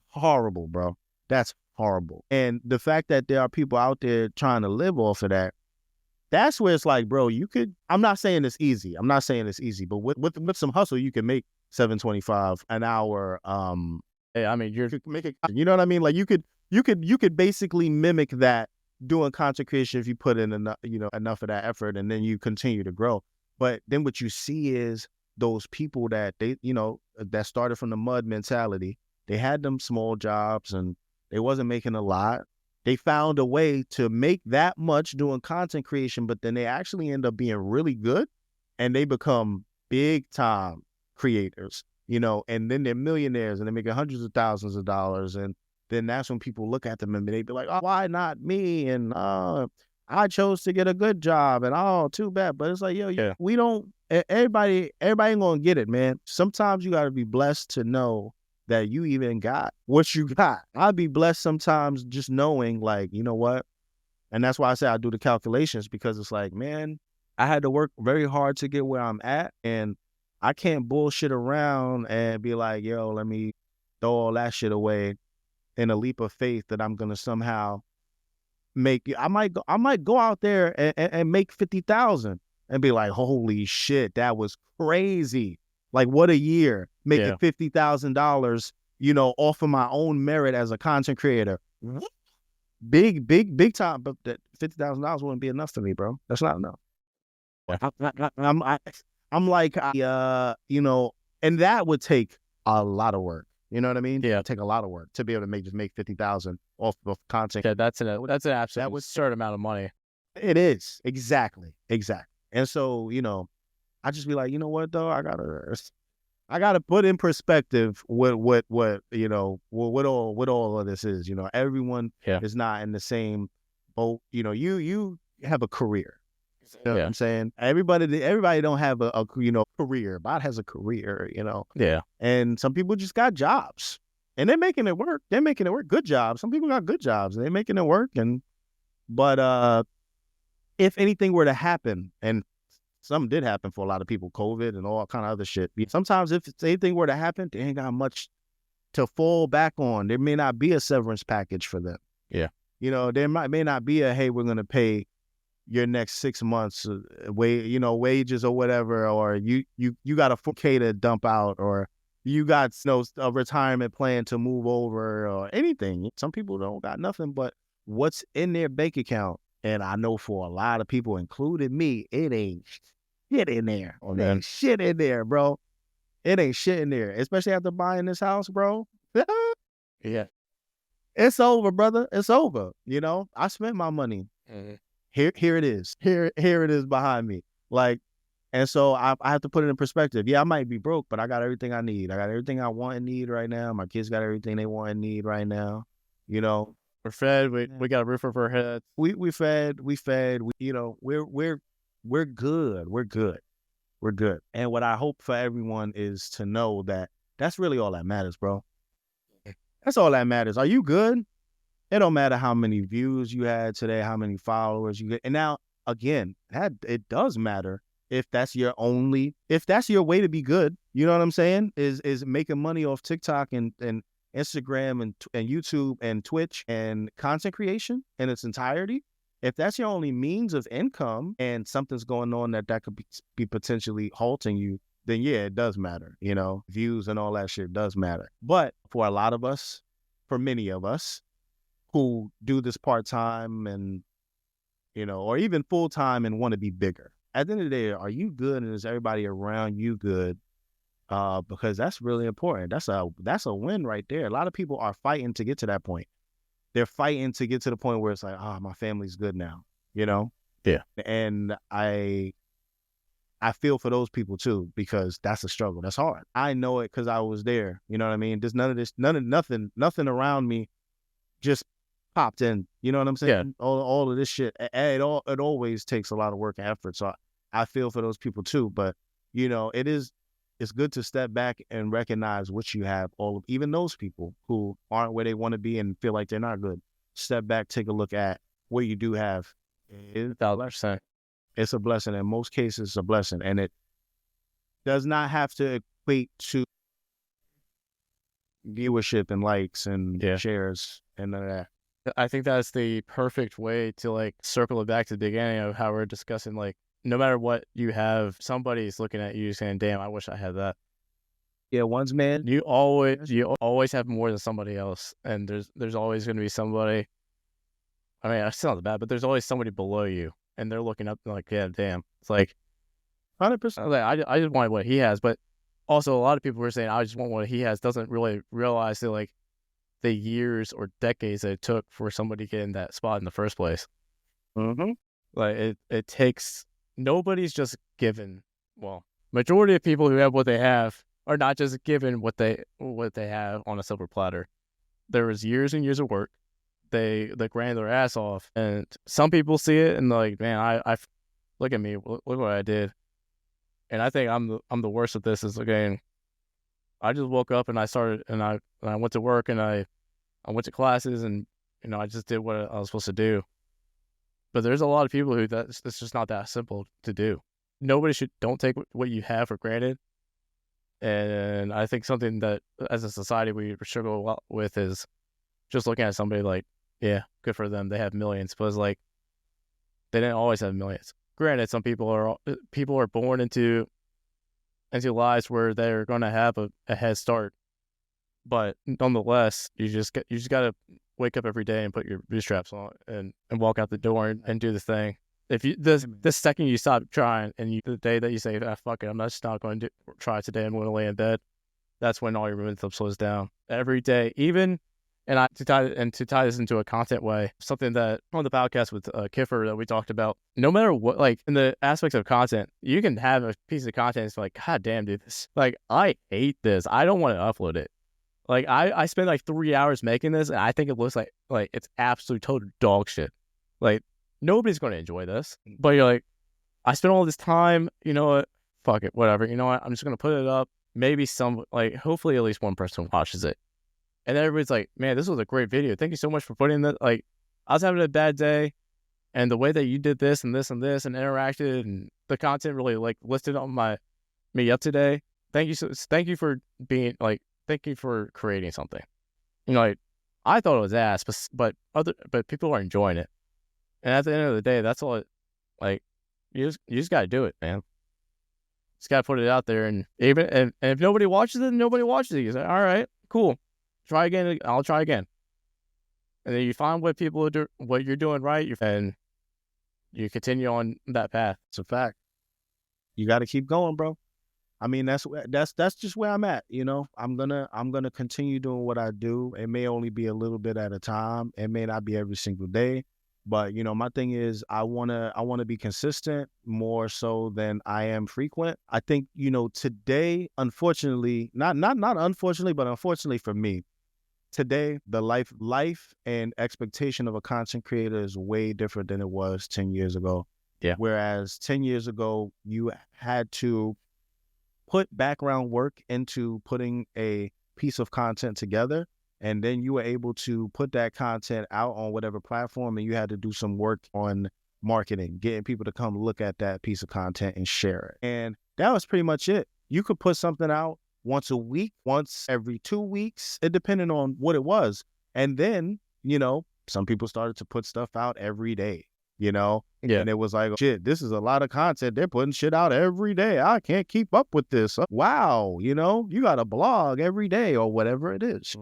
horrible, bro. That's horrible. And the fact that there are people out there trying to live off of that, that's where it's like, bro, you could, I'm not saying it's easy, but with some hustle, you can make $7.25 an hour. I mean, you could make it, you know what I mean? Like you could basically mimic that doing content creation if you put in enough, enough of that effort, and then you continue to grow. But then what you see is those people that that started from the mud mentality. They had them small jobs and they wasn't making a lot. They found a way to make that much doing content creation, but then they actually end up being really good, and they become big time creators, and then they're millionaires and they're making hundreds of thousands of dollars. And then that's when people look at them and they be like, oh, why not me? And I chose to get a good job, and oh, too bad. But it's like, we don't, everybody ain't gonna get it, man. Sometimes you gotta be blessed to know that you even got what you got. I'd be blessed sometimes just knowing, like, you know what? And that's why I say I do the calculations, because it's like, man, I had to work very hard to get where I'm at, and I can't bullshit around and be like, yo, let me throw all that shit away in a leap of faith that I'm gonna somehow make. I might go out there and make 50,000 and be like, holy shit, that was crazy. Like, what a year, making $50,000, off of my own merit as a content creator. Big time. But that $50,000 wouldn't be enough for me, bro. That's not enough. I'm like, and that would take a lot of work. You know what I mean? Yeah, take a lot of work to be able to just make 50,000 off of content. Yeah, that's an absolute absurd amount of money. It is exactly. And so, I just be like, you know what though? I gotta put in perspective what all of this is. Everyone is not in the same boat. You have a career. You know what I'm saying? Everybody don't have a career. Bot has a career, Yeah. And some people just got jobs and they're making it work. Good jobs. Some people got good jobs and they're making it work. But if anything were to happen, and something did happen for a lot of people, COVID and all kind of other shit. Sometimes if anything were to happen, they ain't got much to fall back on. There may not be a severance package for them. Yeah. There may not be a, hey, we're going to pay your next 6 months wages or whatever, or you got a 4K to dump out, or you got a retirement plan to move over, or anything. Some people don't got nothing but what's in their bank account. And I know for a lot of people, including me, it ain't shit in there. Shit in there, bro. It ain't shit in there, especially after buying this house, bro. Yeah. It's over, brother. It's over. You know, I spent my money. Mm-hmm. Here it is. Here it is behind me. Like, and so I have to put it in perspective. Yeah, I might be broke, but I got everything I need. I got everything I want and need right now. My kids got everything they want and need right now. You know, We're fed. We got a roof over our heads. we fed. You know, we're good. We're good. We're good. And what I hope for everyone is to know that that's really all that matters, bro. That's all that matters. Are you good? It don't matter how many views you had today, how many followers you get. And now, again, that it does matter if that's your way to be good. You know what I'm saying? Is making money off TikTok and Instagram and YouTube and Twitch and content creation in its entirety. If that's your only means of income and something's going on that could be potentially halting you, then yeah, it does matter. You know, views and all that shit does matter. But for a lot of us, for many of us who do this part-time and, you know, or even full-time and want to be bigger, at the end of the day, are you good and is everybody around you good? Because that's really important. That's a win right there. A lot of people are fighting to get to that point. They're fighting to get to the point where it's like, my family's good now, you know? Yeah. And I feel for those people too, because that's a struggle. That's hard. I know it because I was there. You know what I mean? There's nothing around me just popped in. You know what I'm saying? Yeah. All of this shit. It always takes a lot of work and effort. So I feel for those people too. But, you know, it's good to step back and recognize what you have. Even those people who aren't where they want to be and feel like they're not good. Step back, take a look at what you do have. 1,000%. It's a blessing. In most cases, it's a blessing. And it does not have to equate to viewership and likes and shares and none of that. I think that's the perfect way to like circle it back to the beginning of how we're discussing, like, no matter what you have, somebody's looking at you saying, damn, I wish I had that. Yeah, one's man. You always have more than somebody else. And there's always going to be somebody. I mean, it's not bad, but there's always somebody below you. And they're looking up like, yeah, damn. It's like 100%. I just want what he has. But also a lot of people were saying, I just want what he has, doesn't really realize that, like, the years or decades that it took for somebody to get in that spot in the first place. Mm-hmm. Like, it takes, nobody's just given, well, majority of people who have what they have are not just given what they have on a silver platter. There was years and years of work. They grind their ass off, and some people see it and they're like, man, I look at me, look what I did. And I think I'm the worst at this. Is, again, I just woke up and I started and I went to work and I went to classes and, you know, I just did what I was supposed to do. But there's a lot of people who it's just not that simple to do. Don't take what you have for granted. And I think something that as a society we struggle a lot with is just looking at somebody like, yeah, good for them, they have millions, but it's like they didn't always have millions. Granted, some people are born into lives where they're going to have a head start, but nonetheless, you just got to wake up every day and put your bootstraps on and walk out the door and do the thing. If you the second you stop trying and the day that you say, fuck it, I'm just not going to try today, I'm going to lay in bed, that's when all your momentum slows down. Every day, even. And to tie this into a content way, something that on the podcast with Kiffer that we talked about, no matter what, like in the aspects of content, you can have a piece of content that's like, God damn, dude, this, like, I hate this. I don't want to upload it. Like, I spent like 3 hours making this, and I think it looks like it's absolute total dog shit. Like, nobody's going to enjoy this. But you're like, I spent all this time, you know what? Fuck it, whatever. You know what? I'm just going to put it up. Maybe hopefully at least one person watches it. And everybody's like, man, this was a great video. Thank you so much for putting that. Like, I was having a bad day, and the way that you did this and this and this and interacted and the content really like lifted on me up today. Thank you for being like, thank you for creating something. You know, like, I thought it was ass, but people are enjoying it. And at the end of the day, that's all. Like, you just got to do it, man. Just got to put it out there, and if nobody watches it, nobody watches it. You say, all right, cool. Try again. I'll try again. And then you find what people do, what you're doing right, and you continue on that path. It's a fact. You got to keep going, bro. I mean, that's just where I'm at. You know, I'm gonna continue doing what I do. It may only be a little bit at a time. It may not be every single day. But you know, my thing is I wanna be consistent more so than I am frequent. I think, you know, today, unfortunately, not unfortunately, but unfortunately for me, today the life and expectation of a content creator is way different than it was 10 years ago. Yeah. Whereas 10 years ago, you had to put background work into putting a piece of content together, and then you were able to put that content out on whatever platform, and you had to do some work on marketing, getting people to come look at that piece of content and share it. And that was pretty much it. You could put something out once a week, once every 2 weeks, it depended on what it was. And then, you know, some people started to put stuff out every day, you know? Yeah. And it was like, shit, this is a lot of content. They're putting shit out every day. I can't keep up with this. Wow, you know, you got a blog every day or whatever it is.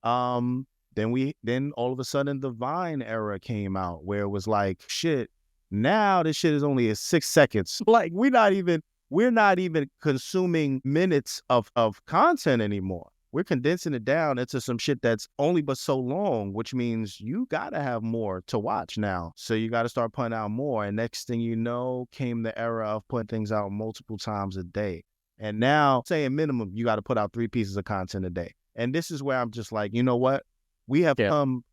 Then all of a sudden the Vine era came out where it was like, shit, now this shit is only at 6 seconds. Like we're not even consuming minutes of content anymore. We're condensing it down into some shit that's only but so long, which means you got to have more to watch now. So you got to start putting out more. And next thing you know, came the era of putting things out multiple times a day. And now, saying minimum, you got to put out 3 pieces of content a day. And this is where I'm just like, you know what? We have come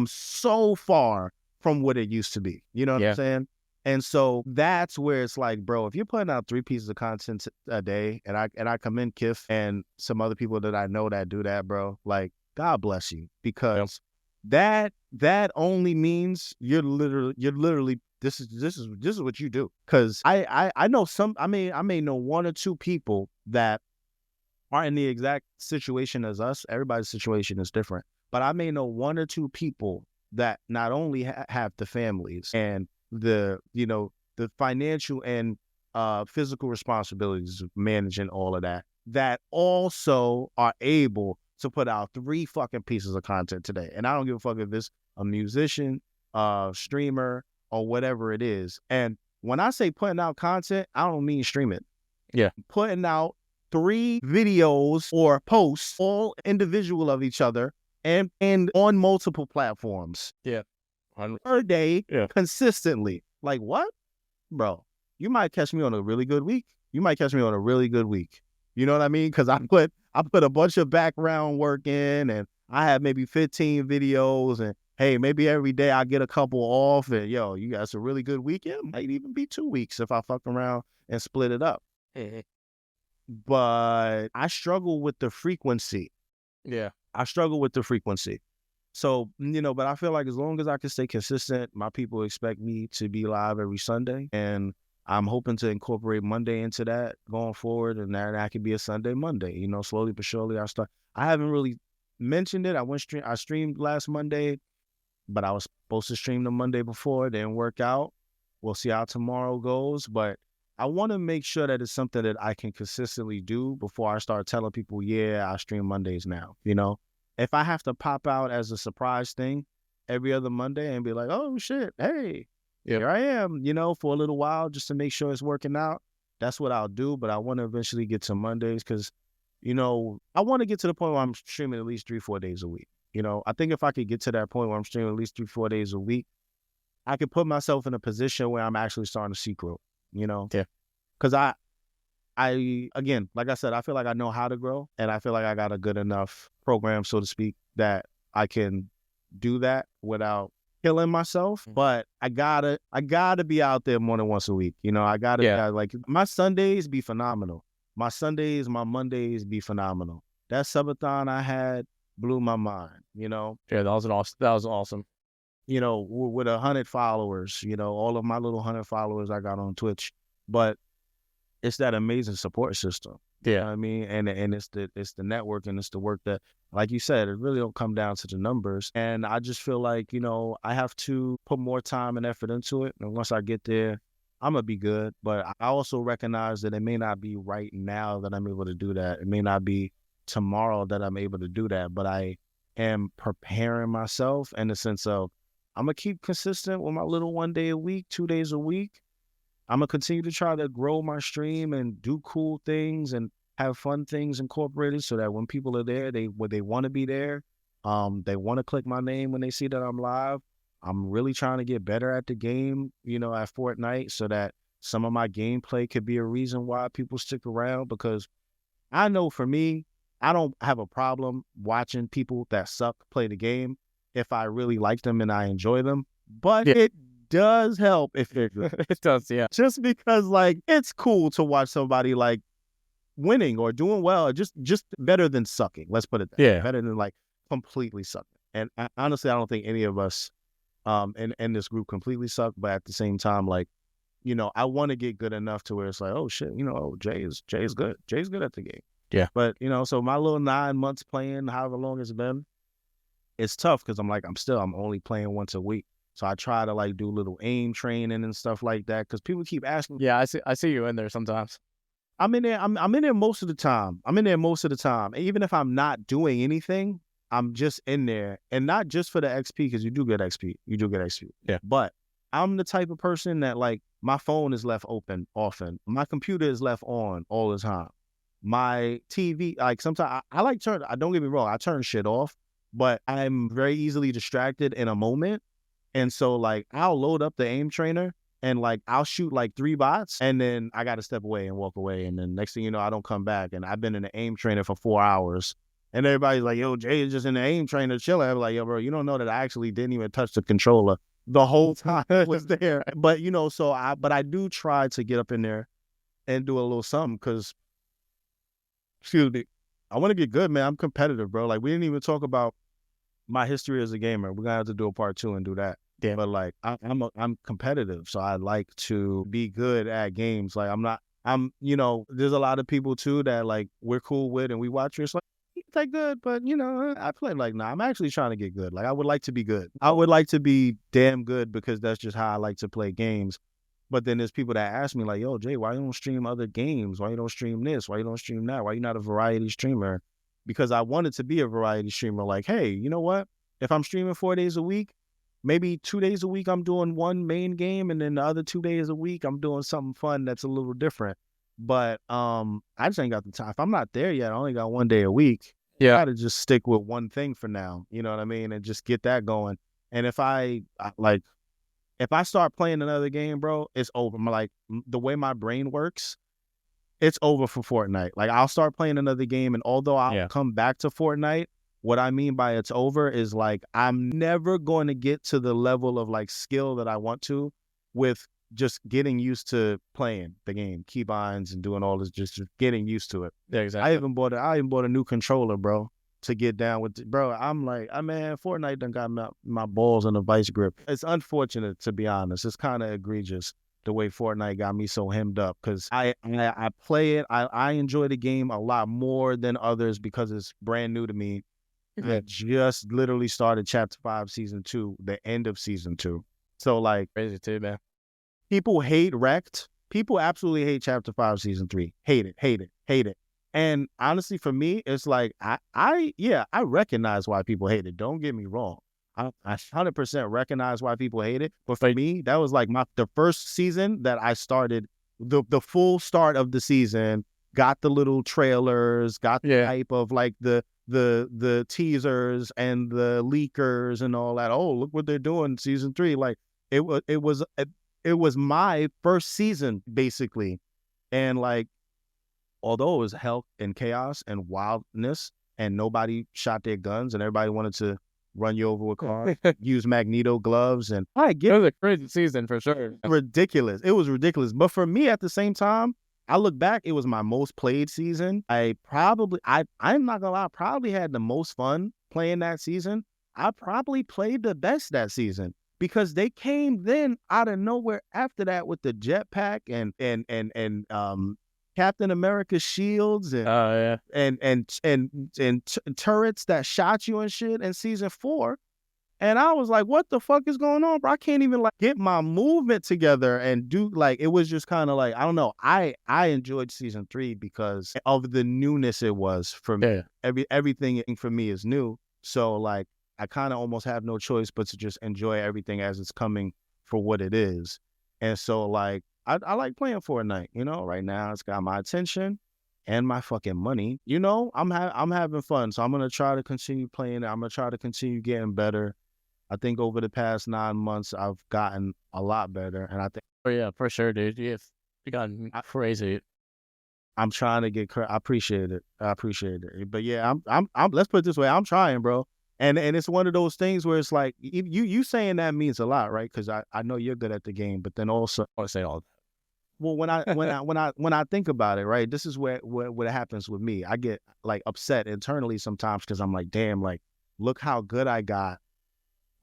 so far from what it used to be. You know what I'm saying? And so that's where it's like, bro, if you're putting out 3 pieces of content a day, and I commend Kif and some other people that I know that do that, bro, like, God bless you, because that only means you're literally this is what you do. Because I know I may know 1 or 2 people that aren't in the exact situation as us. Everybody's situation is different, but I may know 1 or 2 people that not only have the families and the financial and physical responsibilities of managing all of that also are able to put out 3 fucking pieces of content today. And I don't give a fuck if it's a musician, streamer, or whatever it is. And when I say putting out content, I don't mean streaming. Yeah. Putting out 3 videos or posts, all individual of each other and on multiple platforms. Yeah. Per day, consistently. Like, what? Bro, you might catch me on a really good week. You know what I mean? Because I put a bunch of background work in, and I have maybe 15 videos, and hey, maybe every day I get a couple off, and yo, you got a really good weekend. It might even be 2 weeks if I fuck around and split it up. But I struggle with the frequency. Yeah. I struggle with the frequency. So, you know, but I feel like as long as I can stay consistent, my people expect me to be live every Sunday. And I'm hoping to incorporate Monday into that going forward. And that could be a Sunday, Monday, you know, slowly but surely I haven't really mentioned it. I streamed last Monday, but I was supposed to stream the Monday before. It didn't work out. We'll see how tomorrow goes. But I want to make sure that it's something that I can consistently do before I start telling people, yeah, I stream Mondays now, you know? If I have to pop out as a surprise thing every other Monday and be like, oh shit, hey, here I am, you know, for a little while just to make sure it's working out, that's what I'll do. But I want to eventually get to Mondays because, you know, I want to get to the point where I'm streaming at least 3-4 days a week. You know, I think if I could get to that point where I'm streaming at least 3-4 days a week, I could put myself in a position where I'm actually starting to see growth, you know? Yeah. Because again, like I said, I feel like I know how to grow, and I feel like I got a good enough program, so to speak, that I can do that without killing myself. But I gotta be out there more than once a week. You know, I gotta like my Sundays be phenomenal. My Mondays be phenomenal. That subathon I had blew my mind, you know? Yeah, that was awesome. You know, with 100 followers, you know, all of my little 100 followers I got on Twitch, but it's that amazing support system. Yeah. You know what I mean? And it's the network, and it's the work that, like you said, it really don't come down to the numbers. And I just feel like, you know, I have to put more time and effort into it. And once I get there, I'm gonna be good. But I also recognize that it may not be right now that I'm able to do that. It may not be tomorrow that I'm able to do that, but I am preparing myself in the sense of I'm gonna keep consistent with my little 1 day a week, 2 days a week. I'm gonna continue to try to grow my stream and do cool things and have fun things incorporated so that when people are there, they want to be there. They want to click my name when they see that I'm live. I'm really trying to get better at the game, at Fortnite, so that some of my gameplay could be a reason why people stick around, because I know for me, I don't have a problem watching people that suck play the game if I really like them and I enjoy them. But Yeah. it does help if they're good. It does, yeah. Just because, like, it's cool to watch somebody, like, winning or doing well, just better than sucking. Let's put it that way. Yeah. Better than, like, completely sucking. And honestly, I don't think any of us in this group completely suck, but at the same time, like, I want to get good enough to where it's like, oh shit, Jay is good. Jay's good at the game. Yeah. But so my little 9 months playing, however long it's been, it's tough because I'm only playing once a week. So I try to like do little aim training and stuff like that, because people keep asking. Yeah, I see you in there sometimes. I'm in there. I'm in there most of the time. And even if I'm not doing anything, I'm just in there, and not just for the XP, because you do get XP. Yeah. But I'm the type of person that, like, my phone is left open often. My computer is left on all the time. My TV, like, sometimes I don't get me wrong, I turn shit off, but I'm very easily distracted in a moment. And so, like, I'll load up the aim trainer and, like, I'll shoot like 3 bots, and then I got to step away and walk away. And then next thing you know, I don't come back. And I've been in the aim trainer for 4 hours. And everybody's like, yo, Jay is just in the aim trainer chilling. I'm like, yo, bro, you don't know that I actually didn't even touch the controller the whole time I was there. But, but I do try to get up in there and do a little something, because, excuse me, I want to get good, man. I'm competitive, bro. Like, we didn't even talk about my history as a gamer. We're gonna have to do a part 2 and do that. Yeah. But, like, I'm competitive, so I like to be good at games. Like, there's a lot of people too that, like, we're cool with and we watch it. It's like, he's that good, but I play like, nah, I'm actually trying to get good. Like, I would like to be good. I would like to be damn good, because that's just how I like to play games. But then there's people that ask me, like, yo, Jay, why you don't stream other games? Why you don't stream this? Why you don't stream that? Why you not a variety streamer? Because I wanted to be a variety streamer. Like, hey, you know what? If I'm streaming 4 days a week, maybe 2 days a week I'm doing one main game, and then the other 2 days a week I'm doing something fun that's a little different. But I just ain't got the time. If I'm not there yet, I only got 1 day a week. Yeah. I gotta just stick with one thing for now. You know what I mean? And just get that going. And if I start playing another game, bro, it's over. Like, the way my brain works, it's over for Fortnite. Like, I'll start playing another game, and although I'll come back to Fortnite, what I mean by it's over is, like, I'm never going to get to the level of, like, skill that I want to with just getting used to playing the game, keybinds and doing all this, just getting used to it. Yeah, exactly. I even bought a new controller, bro, to get down with it. Bro, I'm like, man, Fortnite done got my balls in a vice grip. It's unfortunate, to be honest. It's kind of egregious the way Fortnite got me so hemmed up, because I play it. I enjoy the game a lot more than others because it's brand new to me. I just literally started Chapter 5 Season 2, the end of Season 2. So, like, Crazy too, man. People hate Wrecked. People absolutely hate Chapter 5 Season 3. Hate it. And honestly, for me, it's like, I recognize why people hate it. Don't get me wrong. I 100% recognize why people hate it. But for me, that was like the first season that I started, the full start of the season, got the little trailers, got the hype of, like, the teasers and the leakers and all that. Oh, look what they're doing, Season 3. Like, it was my first season, basically. And, like, although it was hell and chaos and wildness, and nobody shot their guns and everybody wanted to run you over with cars, use Magneto gloves, and I get it was a crazy season for sure. ridiculous. It was ridiculous. But for me, at the same time, I look back, it was my most played season. I'm not gonna lie, I probably had the most fun playing that season. I probably played the best that season, because they came then out of nowhere after that with the jetpack and Captain America's shields and turrets that shot you and shit in Season 4. And I was like, what the fuck is going on, bro? I can't even, like, get my movement together and do, like, it was just kind of like, I don't know. I enjoyed Season 3 because of the newness it was for me. Yeah. Everything for me is new. So, like, I kind of almost have no choice but to just enjoy everything as it's coming for what it is. And so, like, I like playing Fortnite. You know, right now it's got my attention and my fucking money. You know, I'm having fun, so I'm gonna try to continue playing it. I'm gonna try to continue getting better. I think over the past 9 months, I've gotten a lot better, and I think. Oh yeah, for sure, dude. You gotten crazy. I'm trying to get. I appreciate it. I appreciate it. But yeah, I'm. Let's put it this way. I'm trying, bro. And it's one of those things where it's like you saying that means a lot, right? Because I know you're good at the game, but then also I say all. Well, when I think about it, right, this is where what happens with me. I get like upset internally sometimes because I'm like, damn, like look how good I got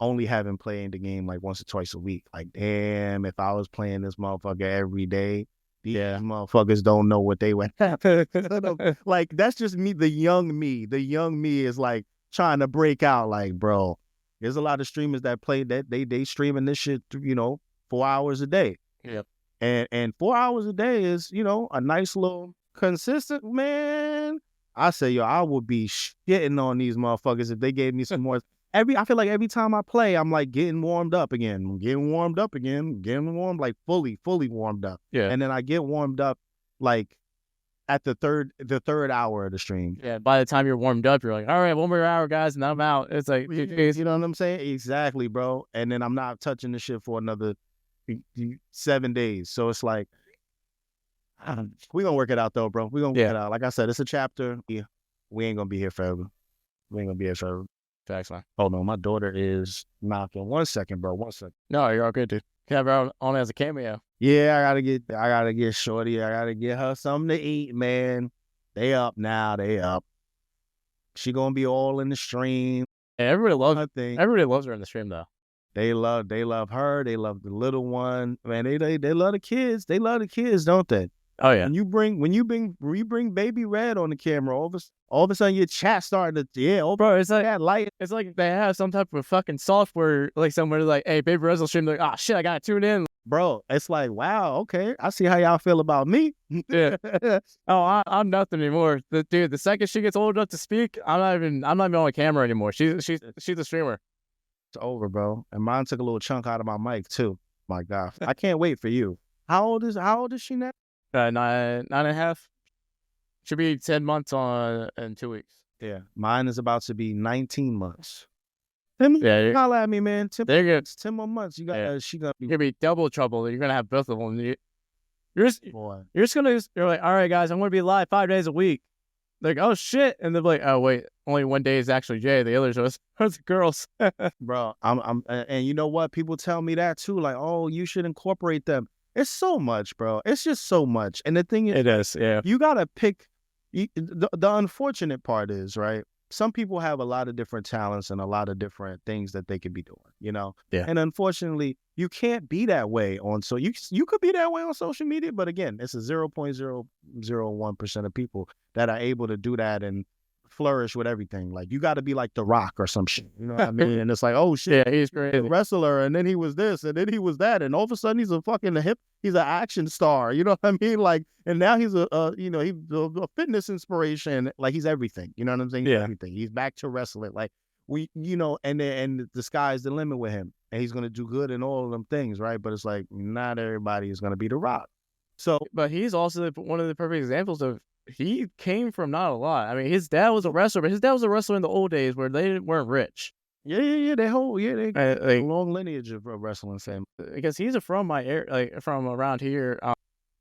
only having playing the game like once or twice a week. Like, damn, if I was playing this motherfucker every day, these motherfuckers don't know what they went. Like that's just me, the young me. The young me is like trying to break out. Like, bro, there's a lot of streamers that play that they streaming this shit, 4 hours a day. Yep. And 4 hours a day is, a nice little consistent, man. I say, yo, I would be shitting on these motherfuckers if they gave me some more. I feel like every time I play, I'm like getting warmed up again. I'm getting warmed up again, getting warmed, like fully warmed up. Yeah. And then I get warmed up like at the third hour of the stream. Yeah. By the time you're warmed up, you're like, all right, 1 more hour, guys, and I'm out. It's like, you know what I'm saying? Exactly, bro. And then I'm not touching the shit for another 7 days. So it's like, we gonna work it out though, bro. We gonna work it out. Like I said, it's a chapter. Yeah, we ain't gonna be here forever. We ain't gonna be here forever. Facts, man. Hold on, my daughter is knocking. 1 second, bro. 1 second. No, you're all good, dude. You have her on as a cameo. Yeah, I gotta get shorty. I gotta get her something to eat, man. They up now. They up. She gonna be all in the stream. Yeah, everybody loves her in the stream though. They love her. They love the little one. Man, they love the kids. They love the kids, don't they? Oh yeah. When you bring Baby Red on the camera, all of a sudden your chat starting to bro, it's like it's like they have some type of fucking software like somewhere like, hey, Baby Red's will stream, like, oh shit, I gotta tune in. Bro, it's like, wow, okay, I see how y'all feel about me. Yeah. Oh, I'm nothing anymore. The second she gets old enough to speak, I'm not even on camera anymore. She's a streamer. It's over, bro. And mine took a little chunk out of my mic too. My God, I can't wait for you. How old is she now? 9.5. Should be 10 months in 2 weeks. Yeah, mine is about to be 19 months. Yeah, holla at me, man. 10 more months. You got she gonna be. You're gonna be double trouble. You're gonna have both of them. You're like, all right, guys, I'm gonna be live 5 days a week. Like, oh shit, and they're like, oh wait, only 1 day is actually Jay. The others are girls. Bro, and you know what? People tell me that too. Like, oh, you should incorporate them. It's so much, bro. It's just so much. And the thing is, it is, yeah. You gotta pick. The unfortunate part is, right? Some people have a lot of different talents and a lot of different things that they could be doing, Yeah. And unfortunately, you can't be that way on. So you could be that way on social media, but again, it's a 0.001% of people that are able to do that and flourish with everything. Like, you got to be like The Rock or some shit. You know what I mean? And it's like, oh shit, yeah, he's great, a wrestler, and then he was this, and then he was that, and all of a sudden he's a fucking he's an action star. You know what I mean? Like, and now he's he's a fitness inspiration. Like, he's everything. You know what I'm saying? He's everything. He's back to wrestling. Like, and the sky's the limit with him, and he's gonna do good in all of them things, right? But it's like, not everybody is gonna be The Rock. So, but he's also one of the perfect examples of. He came from not a lot. I mean, his dad was a wrestler, but his dad was a wrestler in the old days where they weren't rich. Yeah. They like, long lineage of wrestling family. Because he's from my area, like from around here, at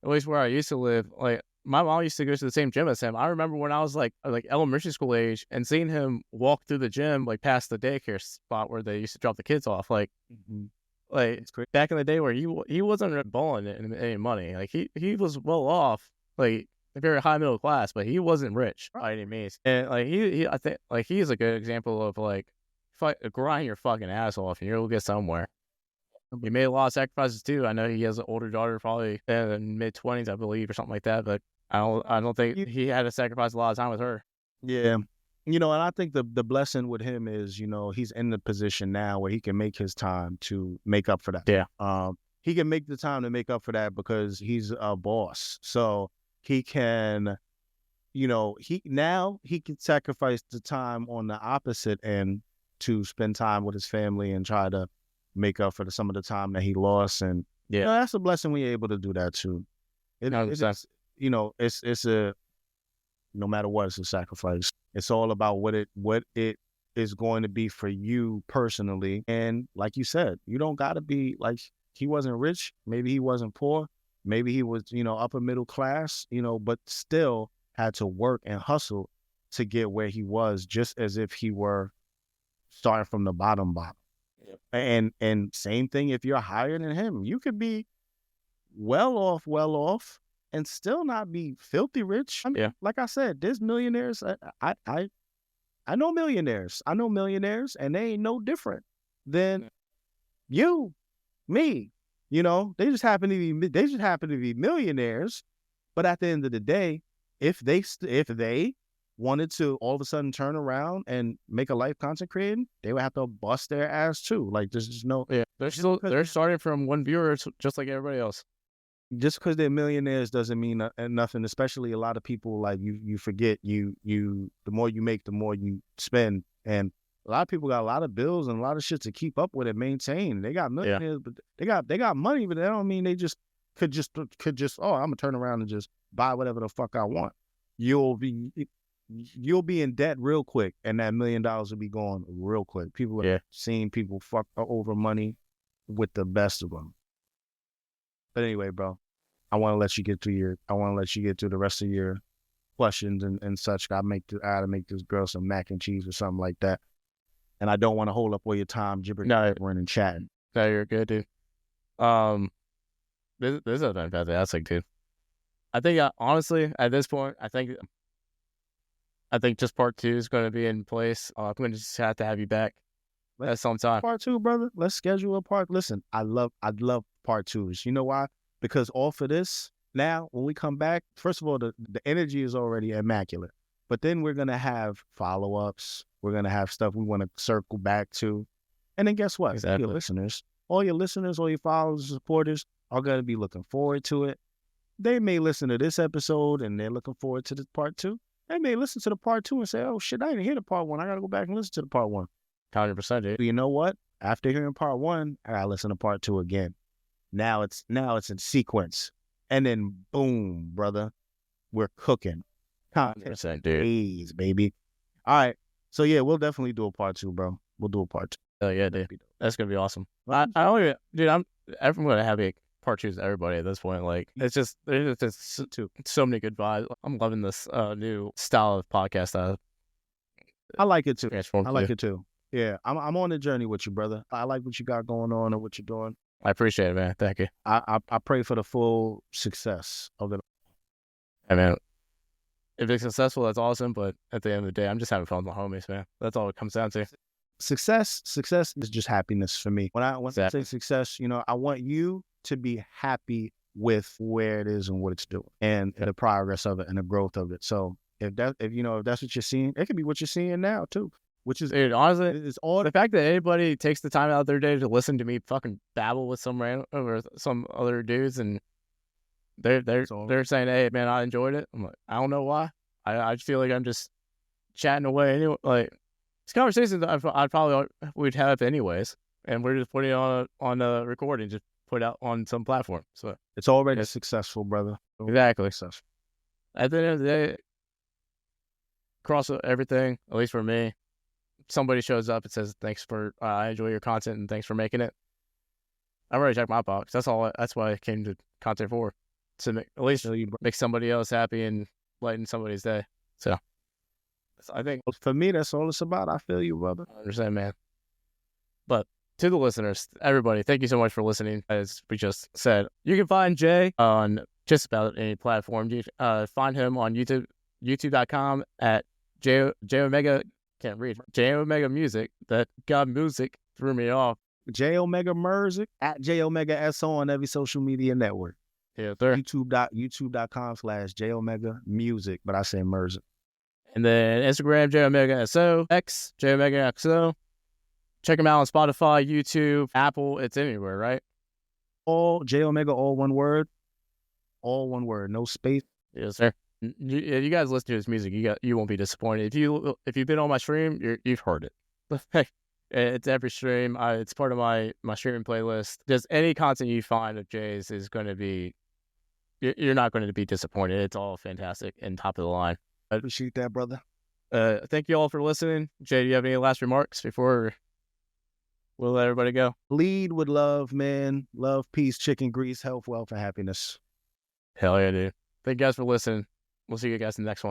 least where I used to live. Like, my mom used to go to the same gym as him. I remember when I was like elementary school age and seeing him walk through the gym, like past the daycare spot where they used to drop the kids off. Like, like back in the day where he wasn't balling any money. Like, he was well off. Like, very high middle class, but he wasn't rich by any means. And like I think like he's a good example of like grind your fucking ass off and you'll get somewhere. He made a lot of sacrifices too. I know he has an older daughter, probably in mid-20s, I believe, or something like that. But I don't think he had to sacrifice a lot of time with her. Yeah, and I think the blessing with him is he's in the position now where he can make his time to make up for that. Yeah. He can make the time to make up for that because he's a boss. So. He can, he can sacrifice the time on the opposite end to spend time with his family and try to make up for some of the time that he lost and Yeah. That's a blessing when you're able to do that too. It's a, no matter what, it's a sacrifice. It's all about what it is going to be for you personally. And like you said, you don't got to be like, he wasn't rich. Maybe he wasn't poor. Maybe he was, upper middle class, but still had to work and hustle to get where he was, just as if he were starting from the bottom. Yep. And same thing, if you're higher than him, you could be well off, and still not be filthy rich. I mean, like I said, there's millionaires. I know millionaires. And they ain't no different than you, me. They just happen to be millionaires. But at the end of the day, if they wanted to all of a sudden turn around and make a life content creating, they would have to bust their ass too. Like, there's just no. Yeah, they're starting from one viewer, just like everybody else. Just because they're millionaires doesn't mean nothing. Especially a lot of people, like, you forget the more you make, the more you spend, and a lot of people got a lot of bills and a lot of shit to keep up with and maintain. They got millionaires, but they got money, but that don't mean they just could just I'm gonna turn around and just buy whatever the fuck I want. You'll be in debt real quick, and that $1 million will be gone real quick. People are seeing people fuck over money with the best of them. But anyway, bro, I want to let you get through the rest of your questions and such. I gotta make this girl some mac and cheese or something like that. And I don't want to hold up all your time gibbering and chatting. No, you're good, dude. This is fantastic, dude. I think honestly, at this point, I think just part 2 is going to be in place. I'm going to just have to have you back at some time. Part 2, brother. Let's schedule a part. Listen, I'd love part 2s. You know why? Because off of this, now when we come back, first of all, the energy is already immaculate. But then we're going to have follow-ups. We're going to have stuff we want to circle back to. And then guess what? Exactly. All your listeners, all your followers, supporters are going to be looking forward to it. They may listen to this episode and they're looking forward to the part 2. They may listen to the part 2 and say, oh shit, I didn't hear the part 1. I got to go back and listen to the part 1. 100%, dude. But you know what? After hearing part 1, I got to listen to part 2 again. Now it's in sequence. And then boom, brother, we're cooking. 100%, dude. Please, baby. All right. So yeah, we'll definitely do a part 2, bro. We'll do a part 2. Oh yeah, dude. That's gonna be awesome. I'm going to have a part 2s to everybody at this point. Like, it's just there's just so many good vibes. I'm loving this new style of podcast. I like it too. It too. Yeah, I'm on the journey with you, brother. I like what you got going on and what you're doing. I appreciate it, man. Thank you. I pray for the full success of it. Hey, man. If it's successful, that's awesome. But at the end of the day, I'm just having fun with my homies, man. That's all it comes down to. Success is just happiness for me. When I say success, I want you to be happy with where it is and what it's doing and the progress of it and the growth of it. So if that's what you're seeing, it could be what you're seeing now too. Which is, dude, honestly, it's all the fact that anybody takes the time out of their day to listen to me fucking babble with some random or some other dudes, and they're saying, "Hey, man, I enjoyed it." I'm like, I don't know why. I just feel like I'm just chatting away anyway. Like, it's conversations I'd probably would have anyways, and we're just putting it on a recording, just put out on some platform. So it's already successful, brother. Exactly. Successful. At the end of the day, across everything, at least for me, somebody shows up and says, "Thanks for I enjoy your content and thanks for making it." I've already checked my box. That's all. That's why I came to content for, to at least make somebody else happy and lighten somebody's day. So I think for me, that's all it's about. I feel you, brother. I understand, man. But to the listeners, everybody, thank you so much for listening. As we just said, you can find Jay on just about any platform. You find him on YouTube, youtube.com at JayOmega. Can't read. JayOmega Music. That God music threw me off. JayOmega Music at JayOmegaS on every social media network. Yeah, sir. YouTube.com/JayOmega Music, but I say Music. And then Instagram, JayOmegaSO, X, JayOmegaXO. Check him out on Spotify, YouTube, Apple. It's anywhere, right? All JayOmega, all one word. All one word, no space. Yes, sir. You guys listen to his music, you won't be disappointed. If you've been on my stream, you've heard it. It's every stream. It's part of my streaming playlist. Just any content you find of Jay's is going to be, you're not going to be disappointed. It's all fantastic and top of the line. I appreciate that, brother. Thank you all for listening. Jay, do you have any last remarks before we'll let everybody go? Lead with love, man. Love, peace, chicken grease, health, wealth, and happiness. Hell yeah, dude. Thank you guys for listening. We'll see you guys in the next one.